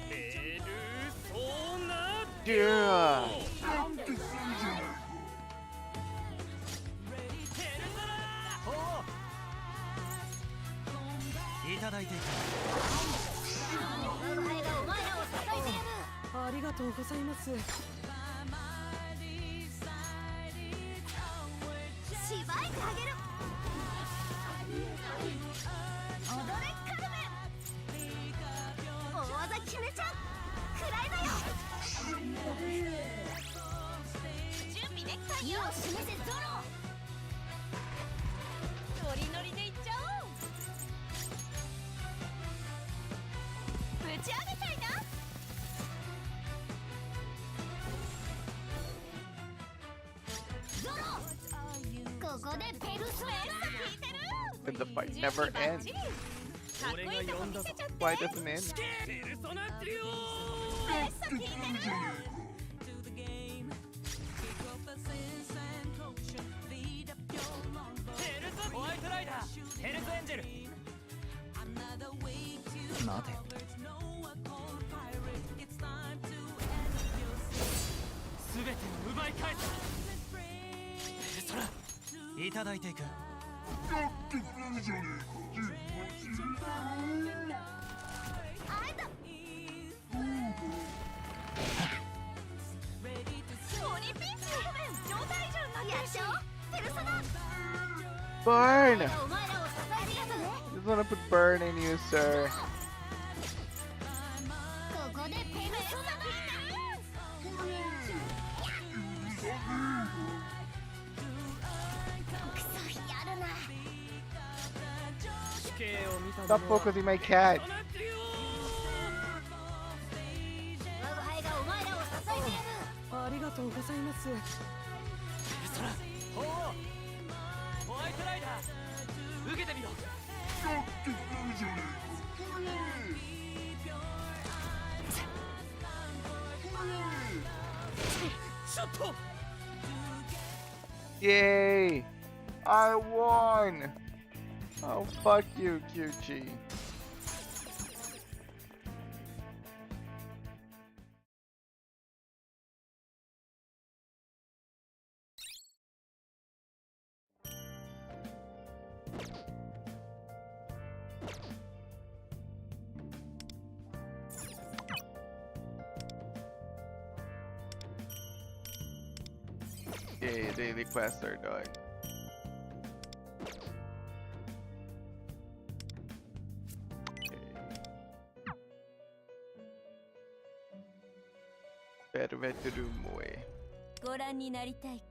ペルソナ Yeah. いただいていく。我が輩がお前らを支えてやる。ありがとうございます。しばいてあげる。踊れカルメン。大技決めちゃう。くらいだよ。準備できたよ。示せゾロ。ノリノリでいっちゃおう。ぶち上げちゃいな。ゾロ。ここでペルソナ聞いてる。 And the fight never ends. かっこいいとこ見せちゃって。 Why doesn't it end? ペルソナデュベスト聞いてる。ホワイトライダーヘルズエンジェル。待て。すべてを奪い返す。ペルソナいただいていく。あいた。鬼ピンチ。状態異常になってるしょ。ペルソナ。 Burn! お前らを支えてやるね。 Just wanna put burn in you, sir. ここでペルソナだ。くそやるな。死刑を見た Stop 者は focusing my cat. 我が輩がお前らを支えてやる。ありがとうございます。ペルソナ鳳凰ホワイトライダー受けてみろ。ちょっと Yay! I won! Oh, fuck you, QG. Yay, daily quests are done. Bedroom way. ご覧になりたいか。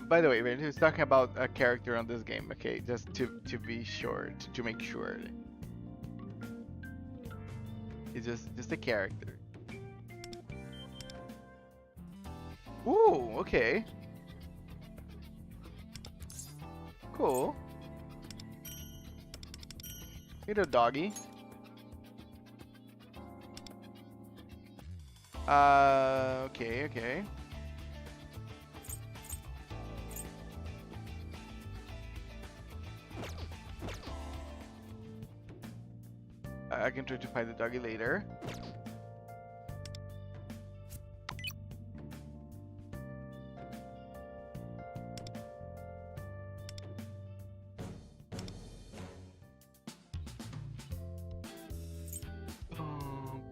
By the way, we're just talking about a character on this game, okay? Just to be sure, to make sure. It's just a character. Ooh, okay. Cool. Little doggy. Okay, okay. I can try to find the doggy later.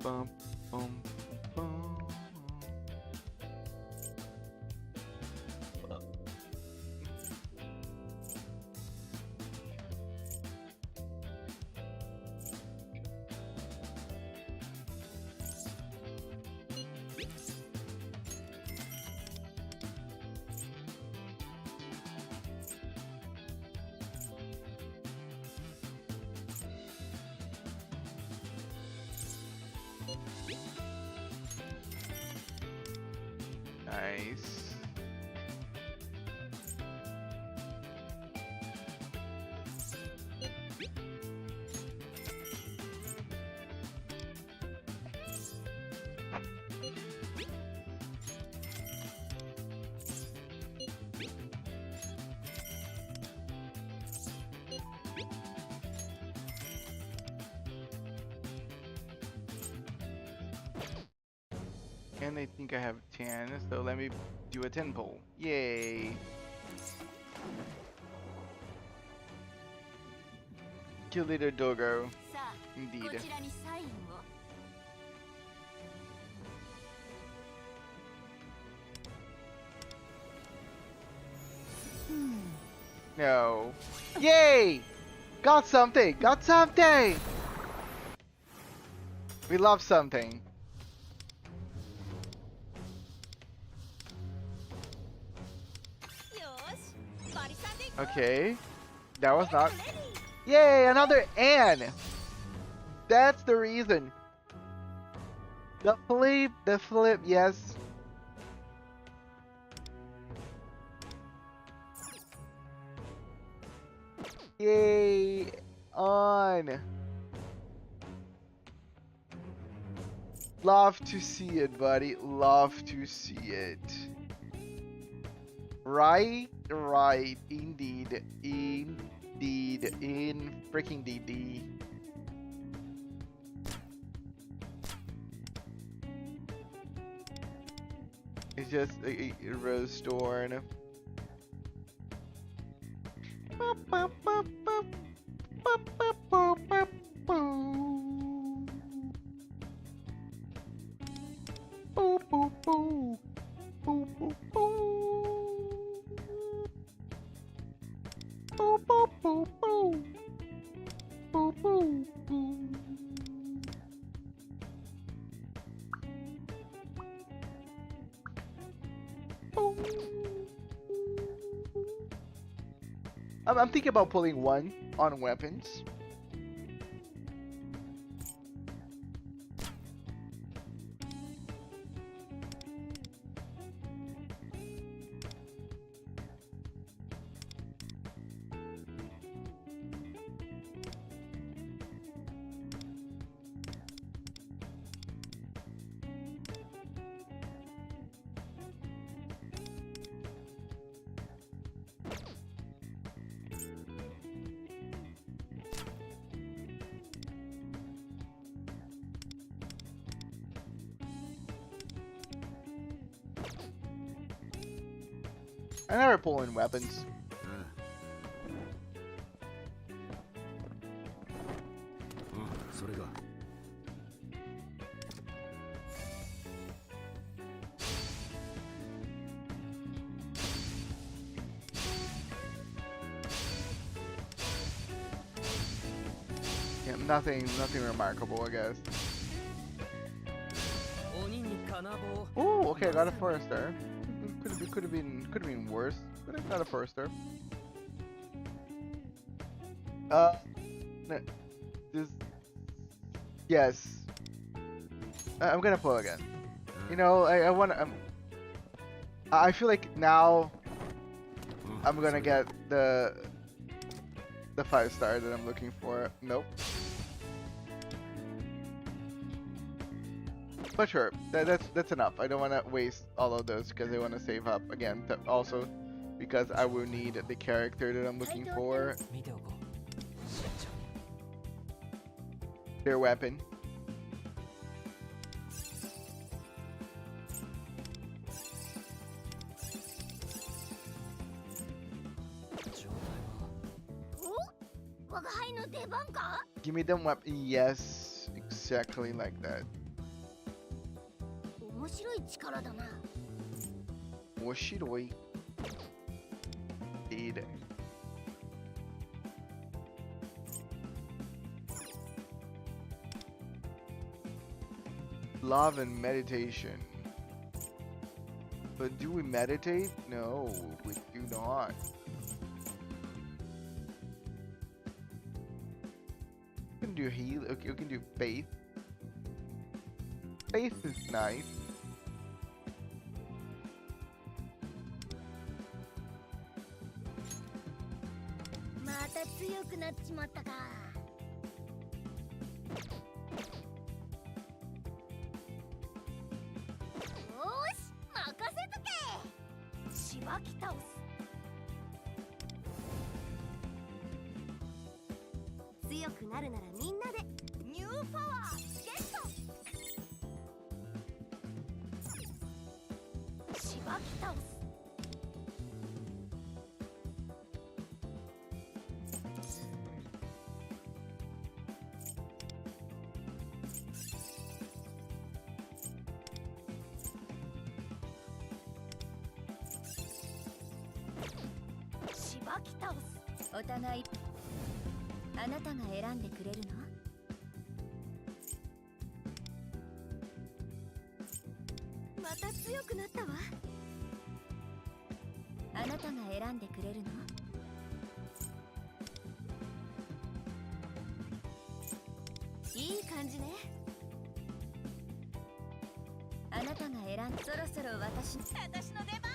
Bum, bum, bum. Nice. And I think I have 10, so let me do a 10 pull. Yay! Kill leader Dogo. さあ Indeed. こちらにサインを No. Yay! Got something! Got something! We love something. よしバリさんで Okay. That was not. Yay! Another N! That's the reason. The flip, yes. Yay! On! Love to see it, buddy. Love to see it. Right? Right. Indeed. Indeed. In freaking DD. It's just a rose thorn. I'm thinking about pulling one on weapons. I never pull in weapons. Yeah, nothing remarkable, I guess. 鬼に金棒 Oh, okay, I got a Forester. Could have been worse, but I got a Forester. This, yes. I'm gonna pull again. You know, I want to. I feel like now I'm gonna get the 5-star that I'm looking for. Nope. But sure, that's enough. I don't want to waste all of those because I want to save up again. Also, because I will need the character that I'm looking for. 見ておこう慎重に Their weapon. Give me them weapon. Yes, exactly like that. 面白い力だな Oshiroi. Indeed. Love and meditation. But do we meditate? No, we do not. We can do heal. Okay, we can do faith. Faith is nice. ばき倒す。しばき倒す。お互いあなたが選んでくれるの？また強くなったわ。あなたが選んでくれるの？いい感じね。あなたが選んそろそろ私の出番。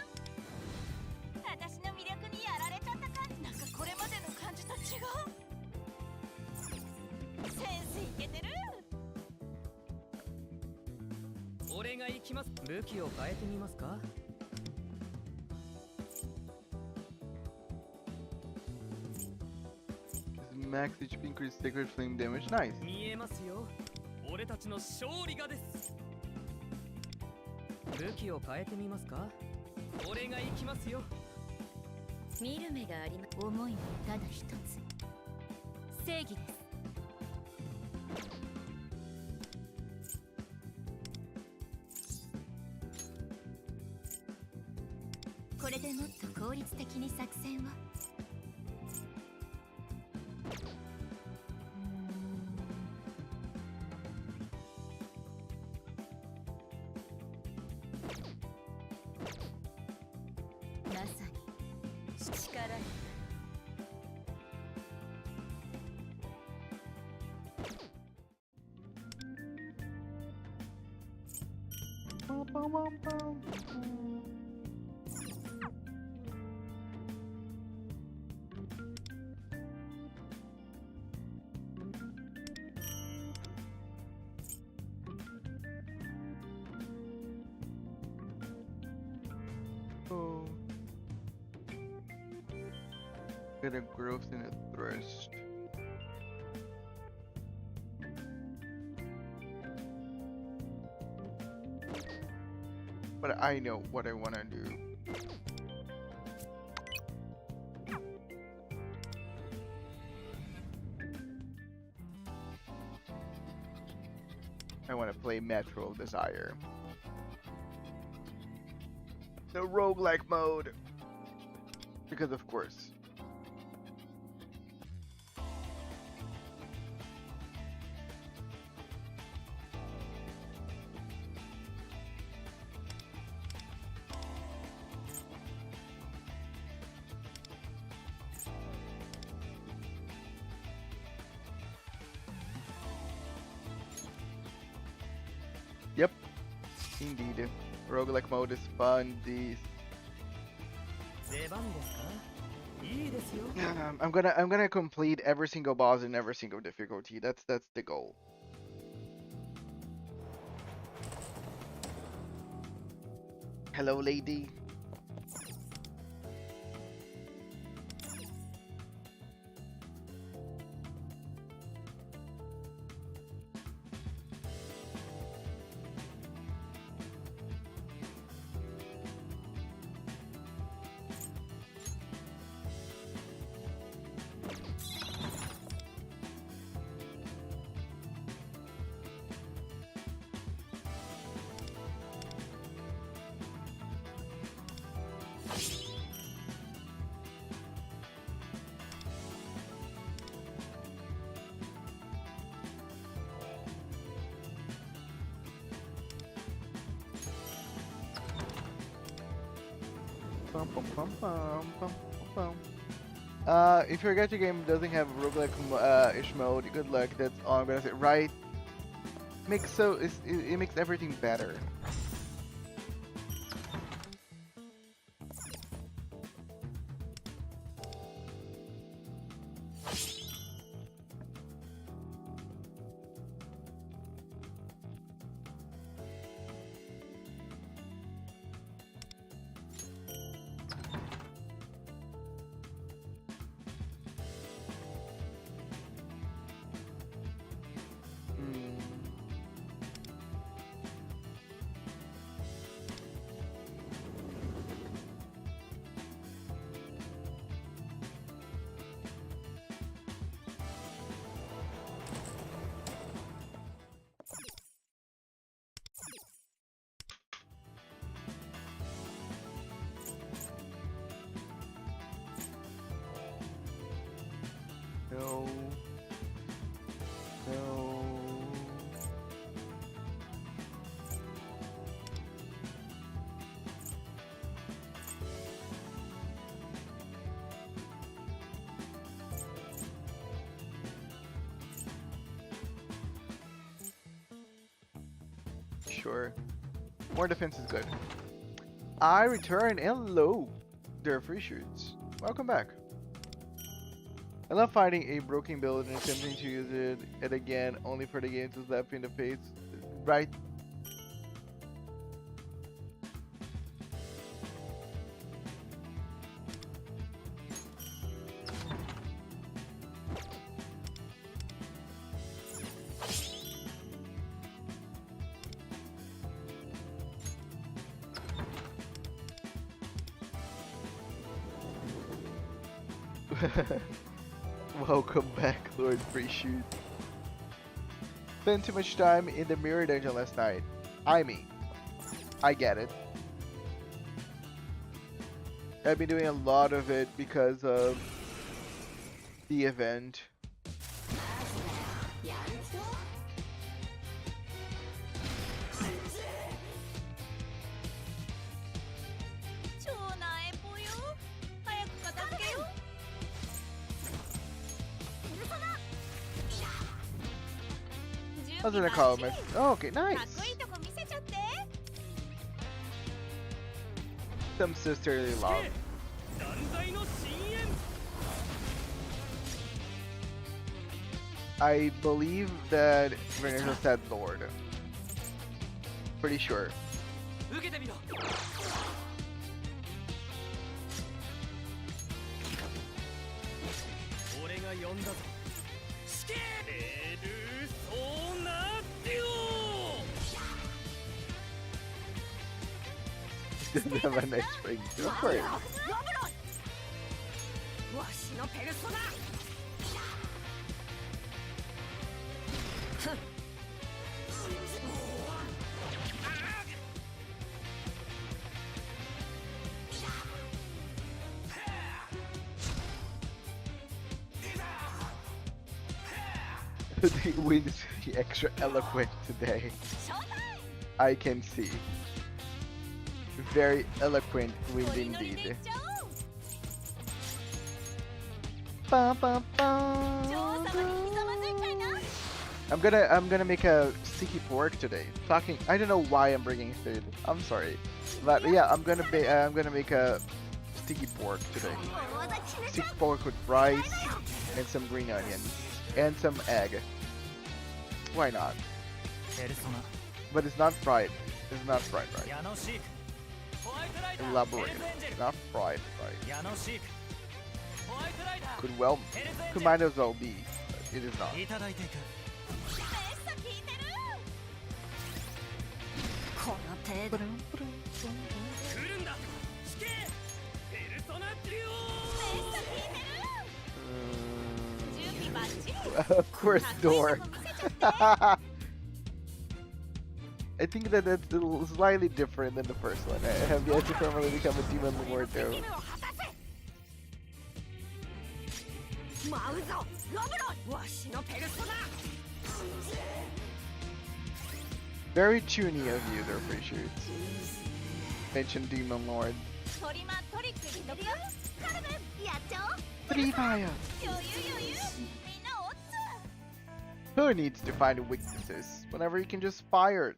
私の魅力にやられちゃった感じ。なんかこれまでの感じと違う。センスいけてる。俺が行きます。武器を変えてみますか？ Max HP increase sacred flame damage. Nice. 見えますよ。俺たちの勝利がです。武器を変えてみますか？俺が行きますよ。見る目があります。思いはただ一つ。正義です。これでもっと効率的に作戦を。まさに力に。Oh. Get a growth in a thrust. But I know what I want to do. I want to play Metro Desire. The roguelike mode. Because of course. Yep, indeed. Roguelike mode is fun. I'm gonna complete every single boss in every single difficulty. That's the goal. Hello, lady. If your gacha game doesn't have roguelike ish mode, good luck. That's all I'm gonna say. Right? It makes everything better. sure. More defense is good. I return and hello. They're free shoots. Welcome back. I love fighting a broken build and attempting to use it again only for the game to slap you in the face. Right. Welcome back, Lord Free Shoot. Spent too much time in the mirror dungeon last night. I get it. I've been doing a lot of it because of the event. I was gonna call him. Oh, okay, nice. Some sisterly love. I believe that Vanessa said Lord. Pretty sure. Doesn't have a nice ring. Go for it. The wind is extra eloquent today. I can see. Very eloquent wind indeed. I'm gonna make a sticky pork today. I don't know why I'm bringing food. I'm sorry, but yeah, I'm gonna make a sticky pork today. Sticky pork with rice and some green onions and some egg. Why not? But it's not fried. It's not fried, right? Elaborate. Not fried, right? Could might as well be, but it is not. Of course, door. I think that that's slightly different than the first one. I have yet to formally become a demon lord though. Very tuney of you, they're free shoots. Mention demon lord. Free fire. Who needs to find weaknesses whenever you can just fire it?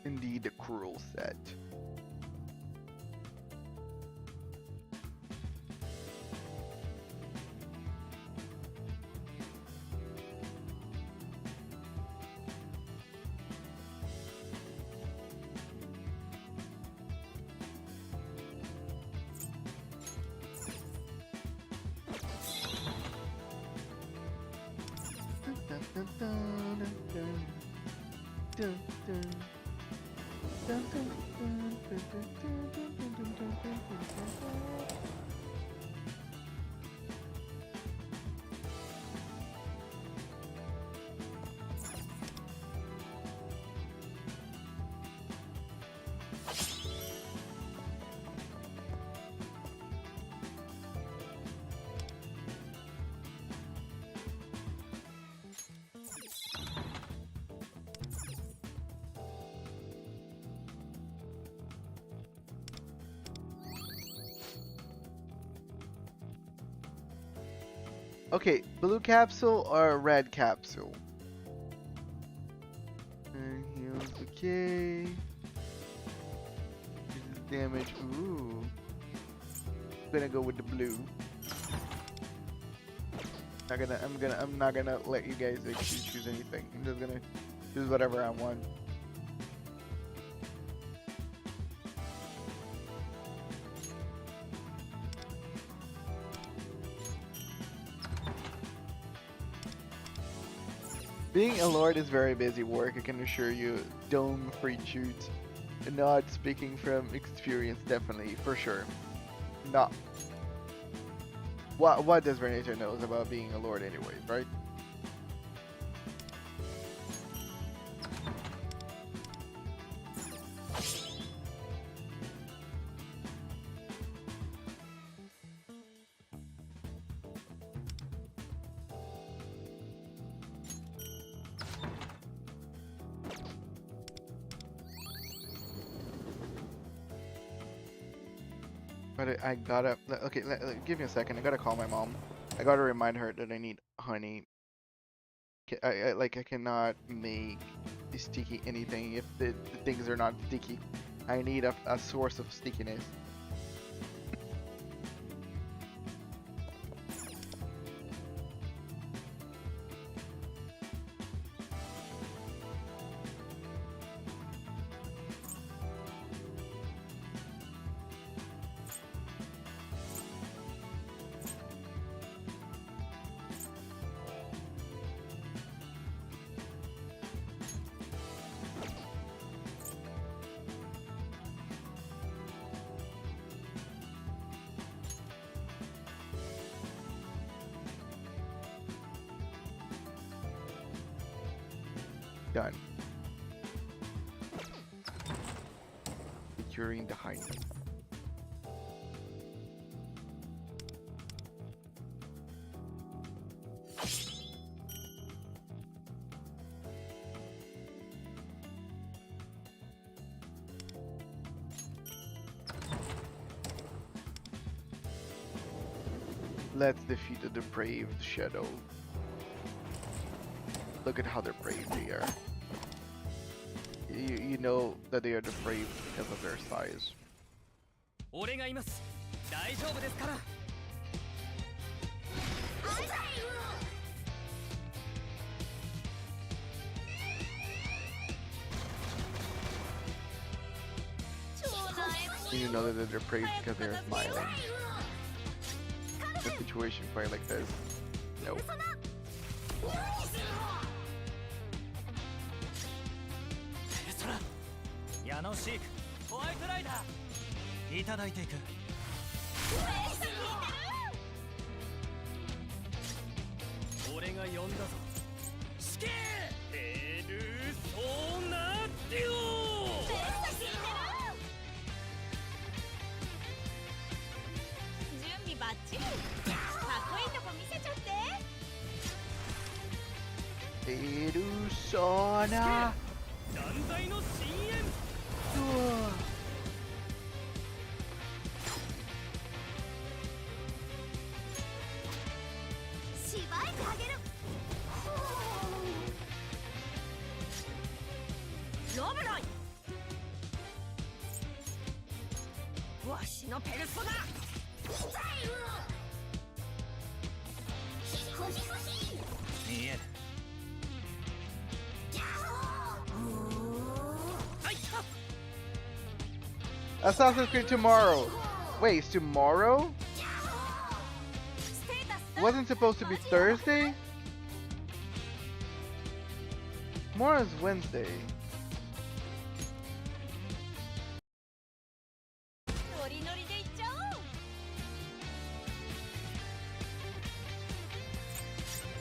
Indeed, a cruel set. Okay, blue capsule or red capsule? And heals, okay. This is damage. Ooh. Gonna go with the blue. I'm not gonna let you guys actually choose anything. I'm just gonna choose whatever I want. Being a lord is very busy work, I can assure you. Don't free shoot. Not speaking from experience, definitely, for sure. No. What does Renator knows about being a lord anyways, right? But I gotta, okay, give me a second. I gotta call my mom. I gotta remind her that I need honey. I cannot make sticky anything if the things are not sticky. I need a source of stickiness. Done. Securing the height. Let's defeat the depraved shadow. Look at how depraved they are. You know that they are depraved because of their size. 俺がいます。大丈夫ですから。 You know that they're depraved because they're smiling. A situation fight like this. Nope. 矢野シーク、ホワイトライダー、いただいていく。俺が呼んだぞ。死刑。ペルソナデュオ。準備バッチリ。かっこいいとこ見せちゃって。ペルソナ。 断罪の深淵。しばいてあげる。ロブロイ。わしのペルソナ。痛い見える。 Assassin's Creed tomorrow. Wait, it's tomorrow? Wasn't supposed to be Thursday? Tomorrow is Wednesday.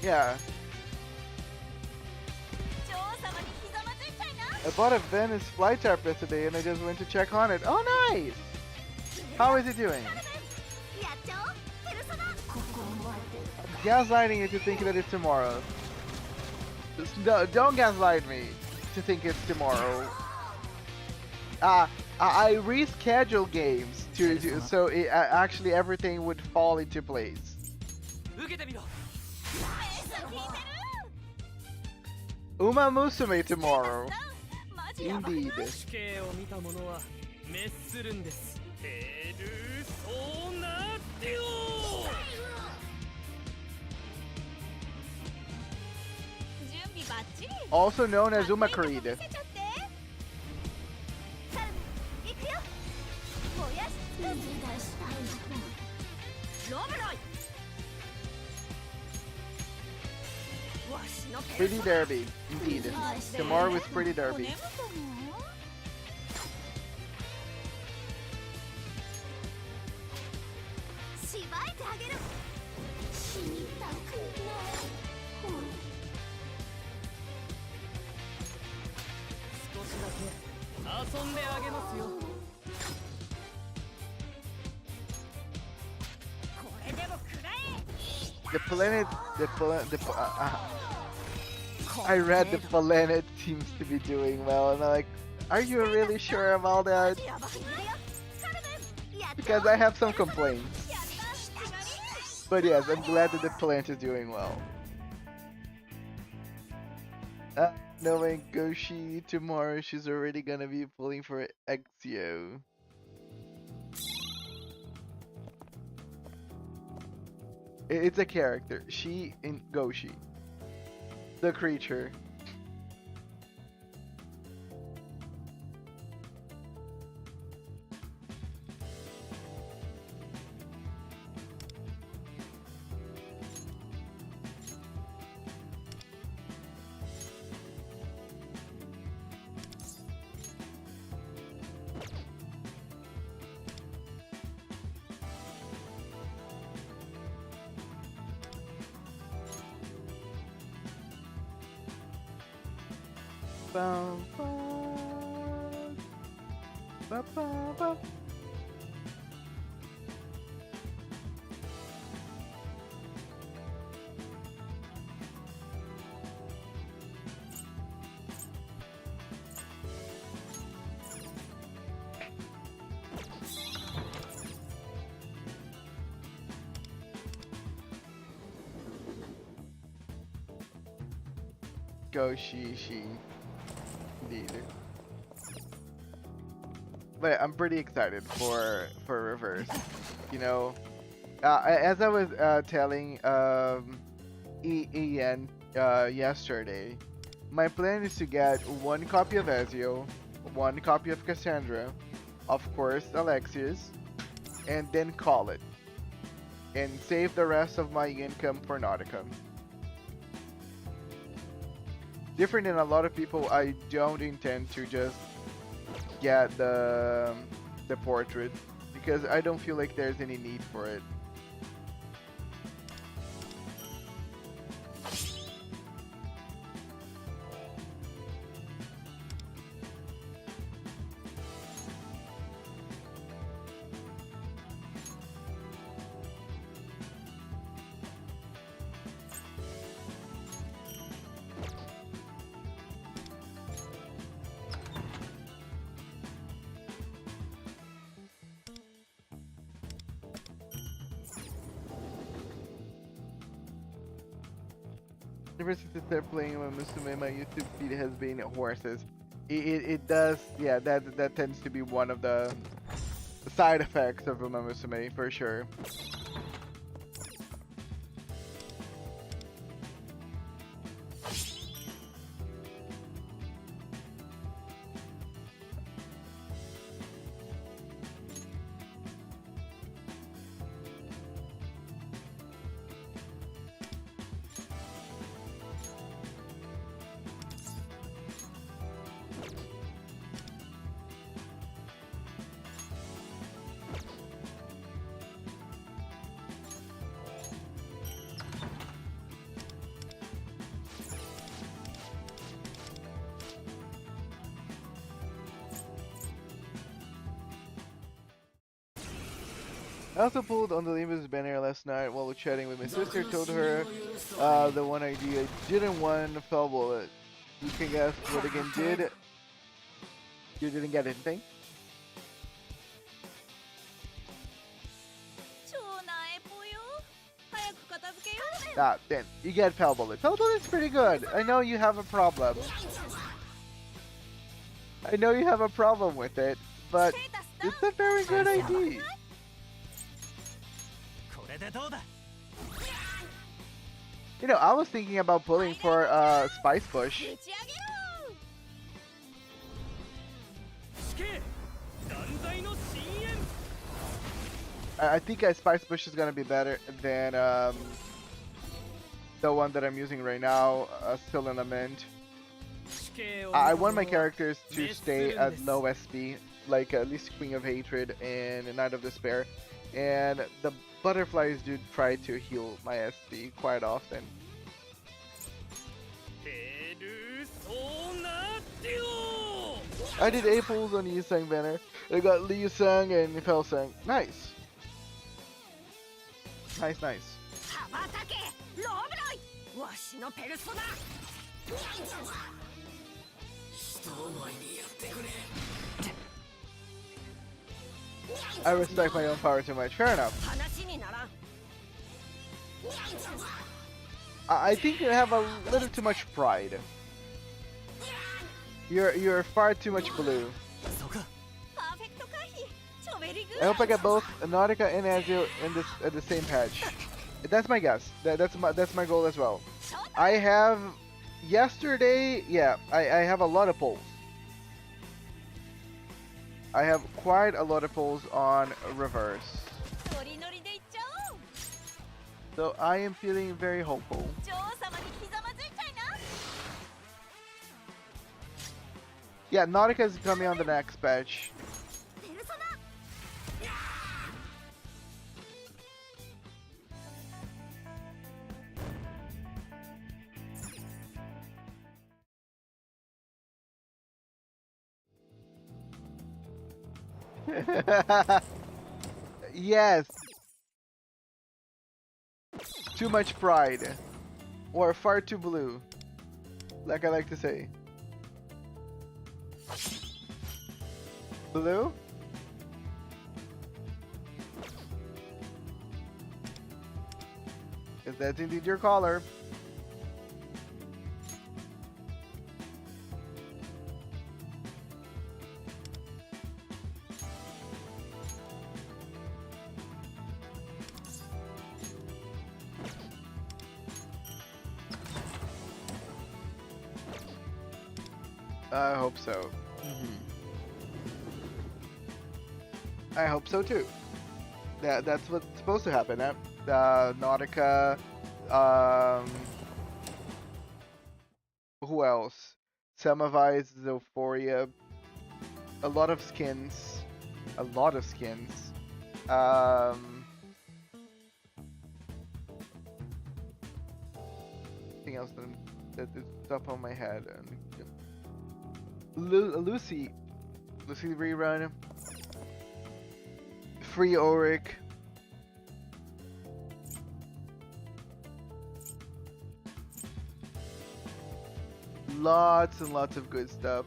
Yeah. I bought a Venice flight trap yesterday and I just went to check on it. Oh, nice! How is it doing? Gaslighting you to think that it's tomorrow. No, don't gaslight me to think it's tomorrow. I reschedule games so it, actually everything would fall into place. Uma Musume tomorrow. マジやばくない Indeed. 死刑を見た者は滅するんです。ペルソナデュオ。準備バッチリ Also known as Uma かっこいい Creed. とこ見せちゃってさあ行くよ燃やし尽くすロブロイわしのペル Pretty ソナ Derby. Indeed. Tomorrow is Pretty Derby. しばいてあげる死にたくない少しだけ遊んであげますよ。これでも食らえ The planet. I read the planet seems to be doing well, and I'm like, are you really sure of all that? やばくないよカルメンやった Because I have some complaints. やった決まり But yes, I'm glad that the plant is doing well. Knowing Goshi tomorrow, she's already gonna be pulling for Exio. It's a character. She in Goshi. The creature. Bum, bum. Ba, ba, ba. Go she. Indeed. But I'm pretty excited for reverse. You know, as I was telling Ian yesterday, my plan is to get one copy of Ezio, one copy of Cassandra, of course Alexius, and then call it, and save the rest of my income for Nautica. Different than a lot of people, I don't intend to just get the portrait because I don't feel like there's any need for it. Ever since I started playing with Musume, my YouTube feed has been horses. It does, yeah, that tends to be one of the side effects of Uma Musume, for sure. I also pulled on the Limbus banner last night while chatting with my sister. Told her the one idea I didn't want fell bullet. You can guess what the game did. You didn't get anything. 超なえぽよ早く片付けよう Ah, then you get Pell Bullet. Pell Bullet's pretty good. I know you have a problem. I know you have a problem with it, but it's a very good idea. これでどうだ You know, I was thinking about pulling for Spice Bush. 打ち上げろ 死刑断罪の深淵 I think Spice Bush is gonna be better than the one that I'm using right now, still in a mint. 死刑を I want my characters to stay at low SP, like at least Queen of Hatred and Knight of Despair, and the butterflies do try to heal my SP quite often. ペルソナデュオ I did 8 pulls on Yusang banner. I got Liu Sang and Fel Sang. Nice. Nice, nice. 羽ばたけローブロイわしのペルソナ I respect my own power too much. Fair enough. 話にならん I think you have a little too much pride. You're far too much blue. そうか パーフェクト回避チョベリグ I hope I get both Nautica and Azure in this at the same patch. That's my guess. That's my goal as well. I have yesterday. Yeah, I have a lot of polls. I have quite a lot of polls on reverse. ノリノリでいっちゃおう So I am feeling very hopeful. 女王様にひざまずいたいな Yeah, Nautica is coming on the next patch. ペルソナ Yes. Too much pride. Or far too blue. Like I like to say. Blue? If that's indeed your caller. I hope so. I hope so too. That's what's supposed to happen. Nautica. Who else? Semavise, Zophoria. A lot of skins. A lot of skins. Anything else that is up on my head? Lucy rerun. Free Auric. Lots and lots of good stuff.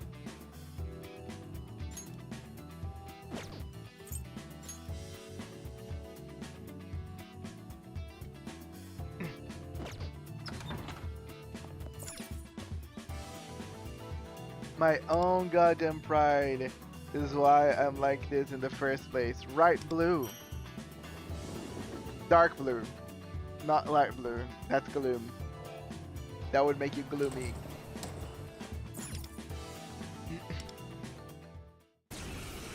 My own goddamn pride is why I'm like this in the first place. Right blue. Dark blue. Not light blue. That's gloom. That would make you gloomy.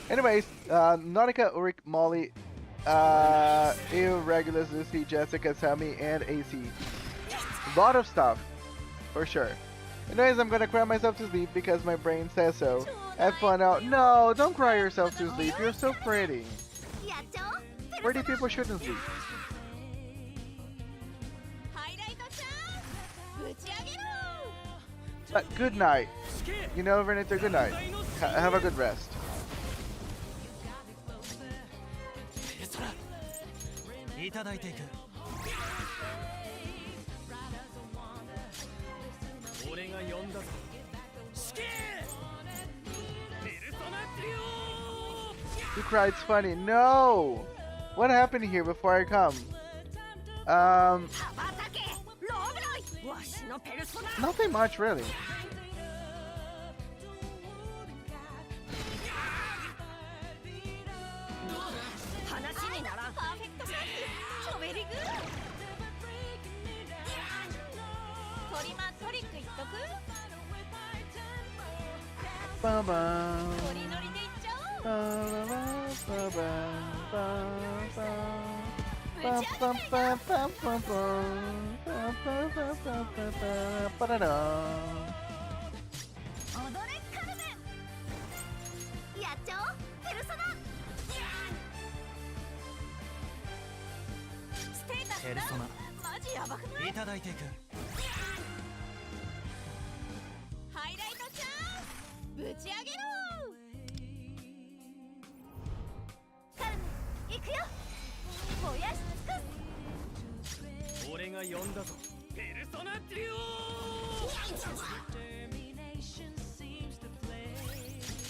Anyways, Nautica, Ulrich, Molly, Ew, Regulus, Lucy, Jessica, Sammy, and AC. Lot of stuff. For sure. Anyways, I'm gonna cry myself to sleep because my brain says so. Have fun out. No, don't cry yourself to sleep. You're so pretty. やっちゃおう Pretty people shouldn't sleep. ハイライトチャンス打ち上げろ But good night. You know, Renata, good night. Have a good rest. ペルソナいただいていく俺が呼んだぞ死刑ペルソナデュオ You cried, it's funny. No! What happened here before I come? 羽ばたけのペルソナ Nothing much really. 話にならんパーフェクトシャンチョベリグトリマトリック言っとく Ba ba. ノリノリでいっちゃおう Ba ba ba ba ba. ぶち上げ Ba ba ba ba ba. Ba ba ba ba ba ba. Ba-da-da. 踊れカルメンやっちゃおうペルソナステータスペルソナマジヤバくないいただいていく。ハイライトチャンスぶち上げろカルメン行くよ燃やし尽くす俺が呼んだぞ。ペルソナデュ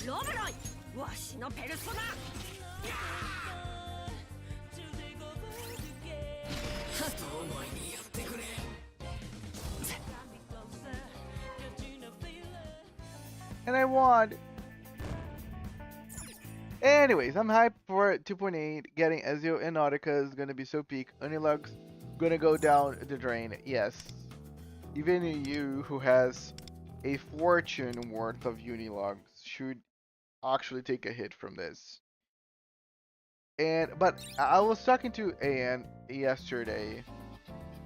ロブロイわしのペルソナ遠前にやってくれ And I won. Anyways, I'm hyped for 2.8. Getting Ezio and Nautica is gonna be so peak. Unilug's gonna go down the drain. Yes. Even you who has a fortune worth of Unilogs should actually take a hit from this. But I was talking to An yesterday,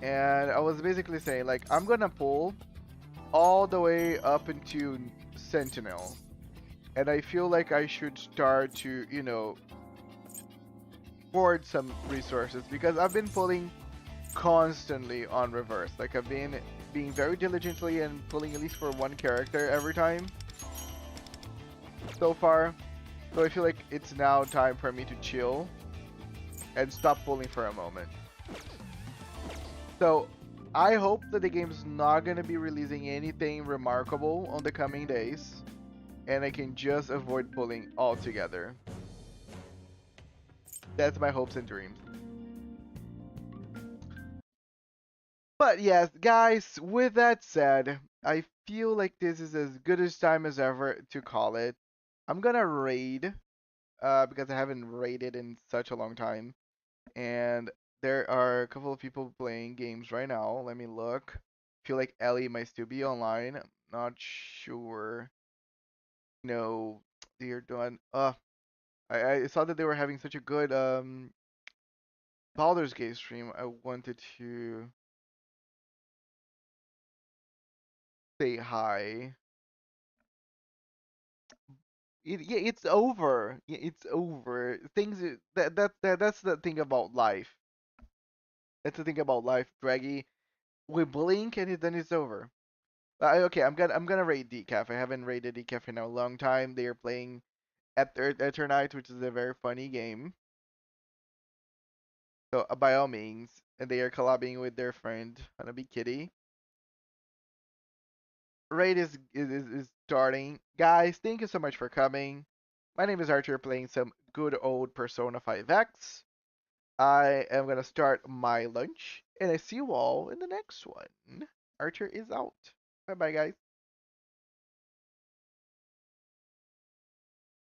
and I was basically saying like I'm gonna pull all the way up into Sentinel, and I feel like I should start to, you know, hoard some resources because I've been pulling constantly on reverse. Like I've been being very diligently and pulling at least for one character every time so far. So I feel like it's now time for me to chill and stop pulling for a moment. So I hope that the game's not going to be releasing anything remarkable on the coming days, and I can just avoid pulling altogether. That's my hopes and dreams. But yes, guys, with that said, I feel like this is as good as time as ever to call it. I'm gonna raid, because I haven't raided in such a long time. And there are a couple of people playing games right now. Let me look. Feel like Ellie might still be online. I'm not sure. No, they're done. I saw that they were having such a good Baldur's Gate stream. I wanted to say hi. Yeah, it's over. Yeah, it's over. That's the thing about life. That's the thing about life, Draggy. We blink and then it's over. Okay, I'm gonna raid Decaf. I haven't raided Decaf in a long time. They are playing at Eternite, which is a very funny game. So by all means, and they are collabing with their friend Hanabi Kitty. Raid is starting. Guys, thank you so much for coming. My name is Archer, playing some good old Persona 5X. I am gonna start my lunch, and I see you all in the next one. Archer is out. Bye bye, guys.